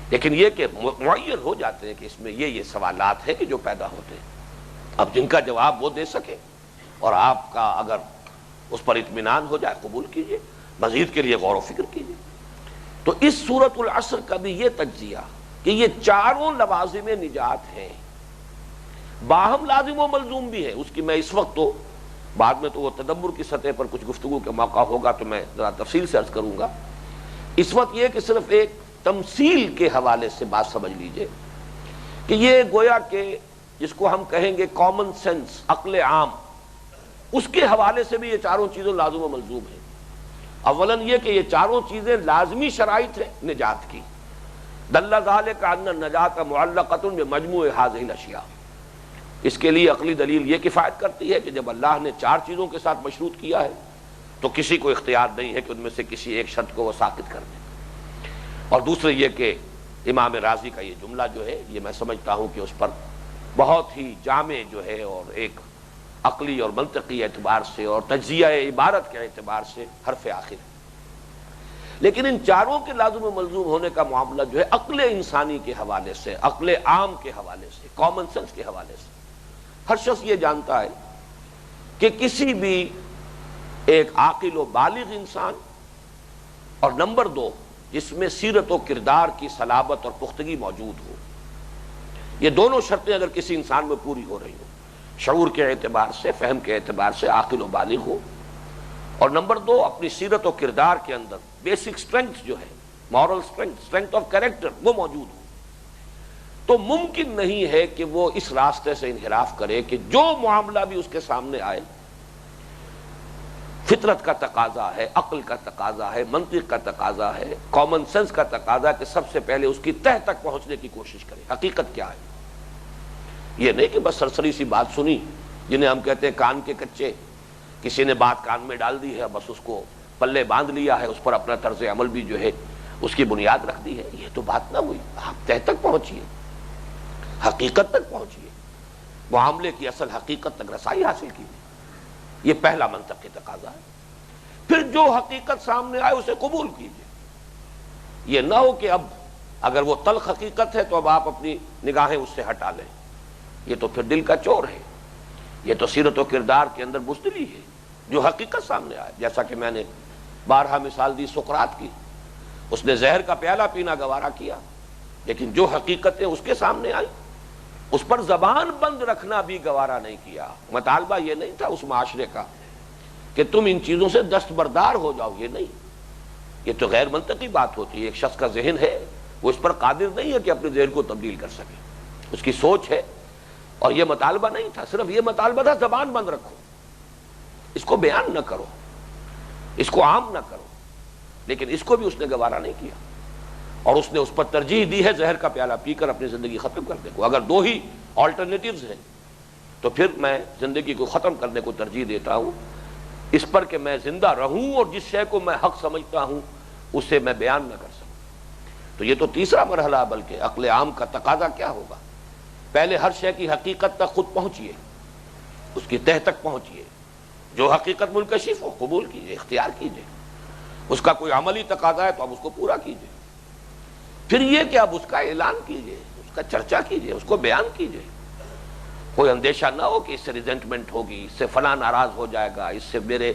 لیکن یہ کہ معین ہو جاتے ہیں کہ اس میں یہ سوالات ہیں کہ جو پیدا ہوتے ہیں، اب جن کا جواب وہ دے سکے اور آپ کا اگر اس پر اطمینان ہو جائے قبول کیجئے، مزید کے لیے غور و فکر کیجئے۔ تو اس سورۃ العصر کا بھی یہ تجزیہ کہ یہ چاروں لوازم نجات ہیں، باہم لازم و ملزوم بھی ہے، اس کی میں اس وقت تو بعد میں تو وہ تدبر کی سطح پر کچھ گفتگو کا موقع ہوگا تو میں ذرا تفصیل سے عرض کروں گا۔ اس وقت یہ کہ صرف ایک تمثیل کے حوالے سے بات سمجھ لیجئے کہ یہ گویا کہ جس کو ہم کہیں گے کامن سینس، عقل عام، اس کے حوالے سے بھی یہ چاروں چیزیں لازم و ملزوم ہیں۔ اولاً یہ کہ یہ چاروں چیزیں لازمی شرائط ہیں نجات کی، دل ذالک ان النجات معلقۃ بمجموع هذه الاشیاء، اس کے لیے عقلی دلیل یہ کفایت کرتی ہے کہ جب اللہ نے چار چیزوں کے ساتھ مشروط کیا ہے تو کسی کو اختیار نہیں ہے کہ ان میں سے کسی ایک شرط کو وہ ساقط کر دے۔ اور دوسرے یہ کہ امام رازی کا یہ جملہ جو ہے یہ میں سمجھتا ہوں کہ اس پر بہت ہی جامع جو ہے اور ایک عقلی اور منطقی اعتبار سے اور تجزیہ عبارت کے اعتبار سے حرف آخر ہے۔ لیکن ان چاروں کے لازم و ملزوم ہونے کا معاملہ جو ہے عقل انسانی کے حوالے سے، عقل عام کے حوالے سے، کامن سینس کے حوالے سے ہر شخص یہ جانتا ہے کہ کسی بھی ایک عاقل و بالغ انسان، اور نمبر دو جس میں سیرت و کردار کی صلابت اور پختگی موجود ہو، یہ دونوں شرطیں اگر کسی انسان میں پوری ہو رہی ہوں، شعور کے اعتبار سے، فہم کے اعتبار سے عاقل و بالغ ہو، اور نمبر دو اپنی سیرت و کردار کے اندر بیسک سٹرنگتھ جو ہے، مورل سٹرنگتھ آف کریکٹر وہ موجود ہو، تو ممکن نہیں ہے کہ وہ اس راستے سے انحراف کرے کہ جو معاملہ بھی اس کے سامنے آئے فطرت کا تقاضا ہے، عقل کا تقاضا ہے، منطق کا تقاضا ہے، کامن سینس کا تقاضا کہ سب سے پہلے اس کی تہ تک پہنچنے کی کوشش کرے، حقیقت کیا ہے۔ یہ نہیں کہ بس سرسری سی بات سنی، جنہیں ہم کہتے ہیں کان کے کچے، کسی نے بات کان میں ڈال دی ہے، بس اس کو پلے باندھ لیا ہے، اس پر اپنا طرز عمل بھی جو ہے اس کی بنیاد رکھ دی ہے، یہ تو بات نہ ہوئی۔ آپ تہ تک پہنچیے، حقیقت تک پہنچیے، معاملے کی اصل حقیقت تک رسائی حاصل کیجیے، یہ پہلا منطقی تقاضا ہے۔ پھر جو حقیقت سامنے آئے اسے قبول کیجیے، یہ نہ ہو کہ اب اگر وہ تلخ حقیقت ہے تو اب آپ اپنی نگاہیں اس سے ہٹا لیں، یہ تو پھر دل کا چور ہے، یہ تو سیرت و کردار کے اندر بزدلی ہے۔ جو حقیقت سامنے آئے، جیسا کہ میں نے بارہا مثال دی سقراط کی، اس نے زہر کا پیالہ پینا گوارا کیا، لیکن جو حقیقتیں اس کے سامنے آئی اس پر زبان بند رکھنا بھی گوارا نہیں کیا۔ مطالبہ یہ نہیں تھا اس معاشرے کا کہ تم ان چیزوں سے دستبردار ہو جاؤ، یہ نہیں، یہ تو غیر منطقی بات ہوتی ہے۔ ایک شخص کا ذہن ہے، وہ اس پر قادر نہیں ہے کہ اپنے ذہن کو تبدیل کر سکے، اس کی سوچ ہے، اور یہ مطالبہ نہیں تھا، صرف یہ مطالبہ تھا زبان بند رکھو، اس کو بیان نہ کرو، اس کو عام نہ کرو، لیکن اس کو بھی اس نے گوارا نہیں کیا، اور اس نے اس پر ترجیح دی ہے زہر کا پیالہ پی کر اپنی زندگی ختم کرنے کو۔ اگر دو ہی آلٹرنیٹیوز ہیں تو پھر میں زندگی کو ختم کرنے کو ترجیح دیتا ہوں، اس پر کہ میں زندہ رہوں اور جس شے کو میں حق سمجھتا ہوں اسے میں بیان نہ کر سکوں۔ تو یہ تو تیسرا مرحلہ، بلکہ عقل عام کا تقاضا کیا ہوگا؟ پہلے ہر شے کی حقیقت تک خود پہنچیے، اس کی تہ تک پہنچیے، جو حقیقت منکشف ہو قبول کیجیے، اختیار کیجیے، اس کا کوئی عملی تقاضا ہے تو اب اس کو پورا کیجیے، پھر یہ کہ اب اس کا اعلان کیجیے، اس کا چرچا کیجیے، اس کو بیان کیجیے۔ کوئی اندیشہ نہ ہو کہ اس سے ریزنٹمنٹ ہوگی، اس سے فلاں ناراض ہو جائے گا، اس سے میرے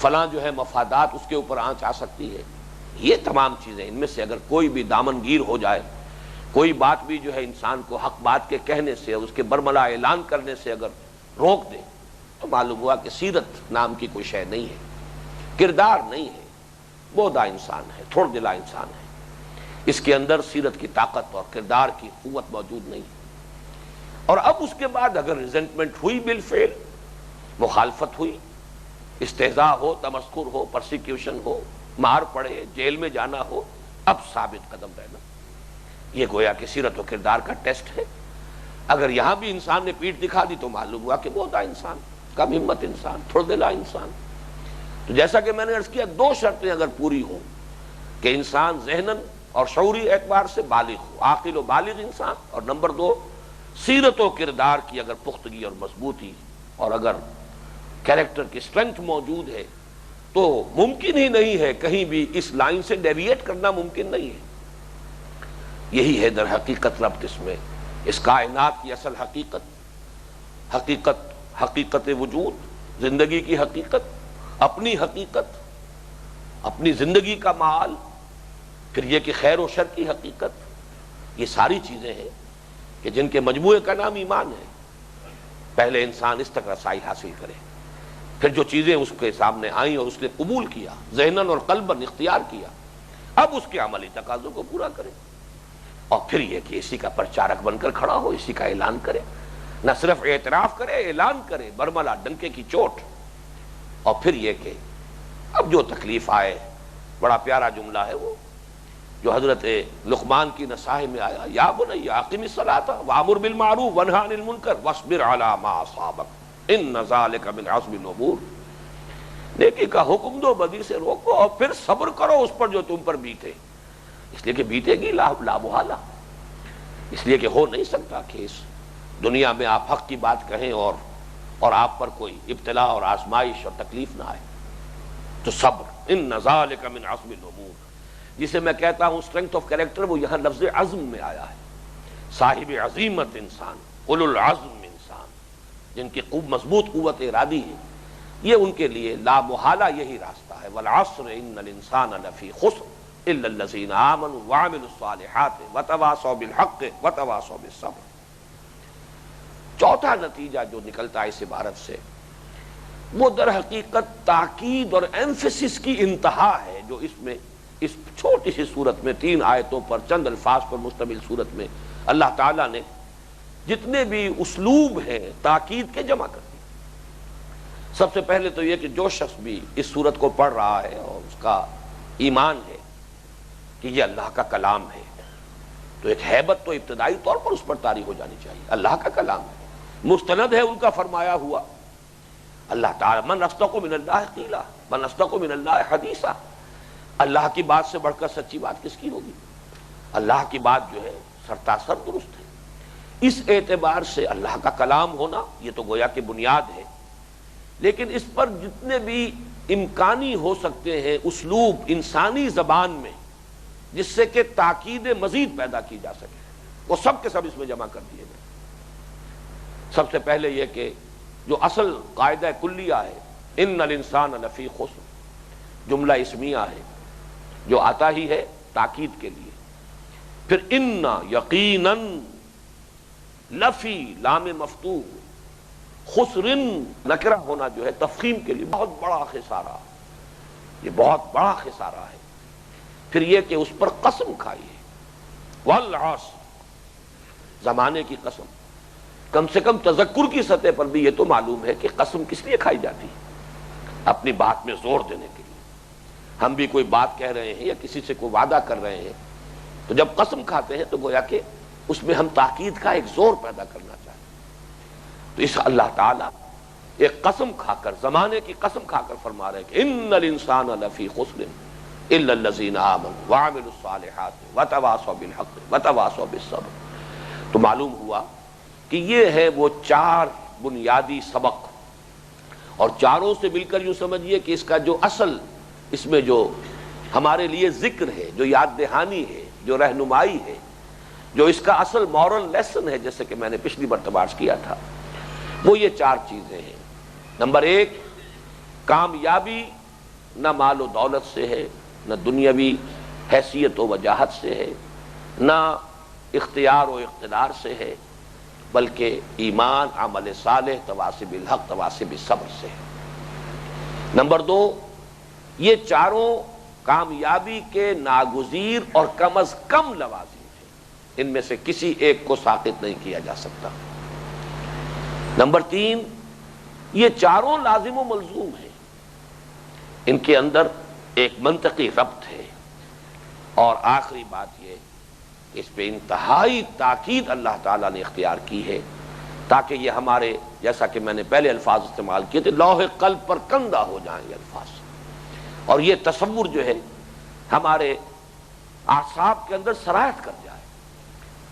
فلاں جو ہے مفادات اس کے اوپر آنچ آ سکتی ہے۔ یہ تمام چیزیں، ان میں سے اگر کوئی بھی دامن گیر ہو جائے، کوئی بات بھی جو ہے انسان کو حق بات کے کہنے سے، اس کے برملا اعلان کرنے سے اگر روک دے تو معلوم ہوا کہ سیرت نام کی کوئی شے نہیں ہے، کردار نہیں ہے، بودا انسان ہے، تھوڑ دلا انسان ہے، اس کے اندر سیرت کی طاقت اور کردار کی قوت موجود نہیں ہے۔ اور اب اس کے بعد اگر ریزنٹمنٹ ہوئی بالفعل، مخالفت ہوئی، استہزاء ہو، تمسخر ہو، پرسیکیوشن ہو، مار پڑے، جیل میں جانا ہو، اب ثابت قدم رہنا، یہ گویا کہ سیرت و کردار کا ٹیسٹ ہے۔ اگر یہاں بھی انسان نے پیٹھ دکھا دی تو معلوم ہوا کہ بہت انسان کم ہمت انسان، تھوڑ دلا انسان. تو جیسا کہ میں نے عرض کیا، دو شرطیں اگر پوری ہوں کہ انسان ذہناً اور شعوری اعتبار سے بالغ ہو، عاقل و بالغ انسان، اور نمبر دو سیرت و کردار کی اگر پختگی اور مضبوطی اور اگر کیریکٹر کی اسٹرینتھ موجود ہے، تو ممکن ہی نہیں ہے کہیں بھی اس لائن سے ڈیویٹ کرنا ممکن نہیں ہے. یہی ہے در حقیقت ربط اس میں، اس کائنات کی اصل حقیقت وجود، زندگی کی حقیقت، اپنی زندگی کا معال، پھر یہ کہ خیر و شر کی حقیقت. یہ ساری چیزیں ہیں کہ جن کے مجموعے کا نام ایمان ہے. پہلے انسان اس تک رسائی حاصل کرے، پھر جو چیزیں اس کے سامنے آئیں اور اس نے قبول کیا، ذہناً اور قلباً اختیار کیا، اب اس کے عملی تقاضوں کو پورا کرے، اور پھر یہ کہ اسی کا پرچارک بن کر کھڑا ہو، اسی کا اعلان کرے. نہ صرف اعتراف کرے، اعلان کرے برملا ڈنکے کی چوٹ. اور پھر یہ کہ اب جو تکلیف آئے، بڑا پیارا جملہ ہے وہ جو حضرت لقمان کی نصائح میں آیا، یا بنی اقم الصلاۃ وامر بالمعروف وانھ عن المنکر واصبر علی ما اصابک ان ذلک من عزم الامور. نیکی کا حکم دو، بدی سے روکو، اور پھر صبر کرو اس پر جو تم پر بیتے. اس لیے کہ بیتے گی لا محالہ، اس لیے کہ ہو نہیں سکتا کہ اس دنیا میں آپ حق کی بات کہیں اور آپ پر کوئی ابتلا اور آزمائش اور تکلیف نہ آئے. تو صبر، ان ذلک من عزم الامور، جسے میں کہتا ہوں اسٹرینتھ آف کیریکٹر، وہ یہاں لفظ عزم میں آیا ہے. صاحب عزیمت انسان، اولو العزم انسان، جن کی مضبوط قوت ارادی ہے، یہ ان کے لیے لا محالہ یہی راستہ ہے. والعصر ان الانسان لفی خسر الا الذین آمنوا وعملوا الصالحات وتواصوا بالحق وتواصوا بالصبر. چوتھا نتیجہ جو نکلتا ہے اس عبارت سے، وہ در حقیقت تاکید اور ایمفیسس کی انتہا ہے، جو اس میں اس چھوٹی سی صورت میں 3 آیتوں پر، چند الفاظ پر مشتمل صورت میں اللہ تعالیٰ نے جتنے بھی اسلوب ہیں تاکید کے جمع کر دیے. سب سے پہلے تو یہ کہ جو شخص بھی اس صورت کو پڑھ رہا ہے اور اس کا ایمان ہے کہ یہ اللہ کا کلام ہے، تو ایک ہیبت تو ابتدائی طور پر اس پر طاری ہو جانی چاہیے. اللہ کا کلام ہے، مستند ہے ان کا فرمایا ہوا. اللہ تعالیٰ من اصدق من اللہ قیلا من اصدق من اللہ حدیثا. اللہ کی بات سے بڑھ کر سچی بات کس کی ہوگی؟ اللہ کی بات جو ہے سرتاسر درست ہے. اس اعتبار سے اللہ کا کلام ہونا یہ تو گویا کہ بنیاد ہے، لیکن اس پر جتنے بھی امکانی ہو سکتے ہیں اسلوب انسانی زبان میں جس سے کہ تاکید مزید پیدا کی جا سکے، وہ سب کے سب اس میں جمع کر دیے گئے. سب سے پہلے یہ کہ جو اصل قاعدہ کلیہ ہے، ان الانسان لفی خسر، جملہ اسمیہ ہے جو آتا ہی ہے تاکید کے لیے. پھر ان یقیناً لفی لام مفتوح، خسرن نکرہ ہونا جو ہے تفخیم کے لیے بہت بڑا خسارہ، یہ بہت بڑا خسارہ ہے. پھر یہ کہ اس پر قسم کھائی ہے، والعصر، زمانے کی قسم. کم سے کم تذکر کی سطح پر بھی یہ تو معلوم ہے کہ قسم کس لیے کھائی جاتی ہے؟ اپنی بات میں زور دینے کے لیے. ہم بھی کوئی بات کہہ رہے ہیں یا کسی سے کوئی وعدہ کر رہے ہیں، تو جب قسم کھاتے ہیں تو گویا کہ اس میں ہم تاکید کا ایک زور پیدا کرنا چاہتے ہیں. تو اس اللہ تعالیٰ ایک قسم کھا کر، زمانے کی قسم کھا کر فرما رہے ہیں کہ ان الانسان لفی خسر الا الذین آمنوا وعملوا الصالحات وتواصوا بالحق وتواصوا بالصبر. تو معلوم ہوا کہ یہ ہے وہ 4 بنیادی سبق، اور چاروں سے مل کر یوں سمجھیے کہ اس کا جو اصل، اس میں جو ہمارے لیے ذکر ہے، جو یاد دہانی ہے، جو رہنمائی ہے، جو اس کا اصل مورل لیسن ہے، جیسے کہ میں نے پچھلی مرتبہ عرض کیا تھا، وہ یہ 4 چیزیں ہیں. نمبر 1، کامیابی نہ مال و دولت سے ہے، نہ دنیاوی حیثیت و وجاہت سے ہے، نہ اختیار و اقتدار سے ہے، بلکہ ایمان، عمل صالح، تواصی بالحق، تواصی بالصبر سے ہے. نمبر 2، یہ چاروں کامیابی کے ناگزیر اور کم از کم لوازم ہیں، ان میں سے کسی ایک کو ساقط نہیں کیا جا سکتا. نمبر 3، یہ چاروں لازم و ملزوم ہیں، ان کے اندر ایک منطقی ربط ہے. اور آخری بات یہ اس پہ انتہائی تاکید اللہ تعالیٰ نے اختیار کی ہے تاکہ یہ ہمارے، جیسا کہ میں نے پہلے الفاظ استعمال کیے تھے، لوح قلب پر کندہ ہو جائیں یہ الفاظ، اور یہ تصور جو ہے ہمارے اعصاب کے اندر سرایت کر جائے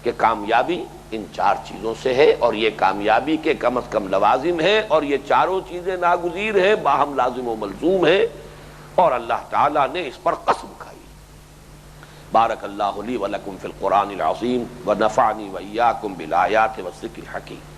کہ کامیابی ان چار چیزوں سے ہے، اور یہ کامیابی کے کم از کم لوازم ہے، اور یہ چاروں چیزیں ناگزیر ہیں، باہم لازم و ملزوم ہے، اور اللہ تعالیٰ نے اس پر قسم کھائی۔ بارک اللہ لی ولکم فی القرآن العظیم ونفعنی وإیاکم بالآیات والذکر الحکیم۔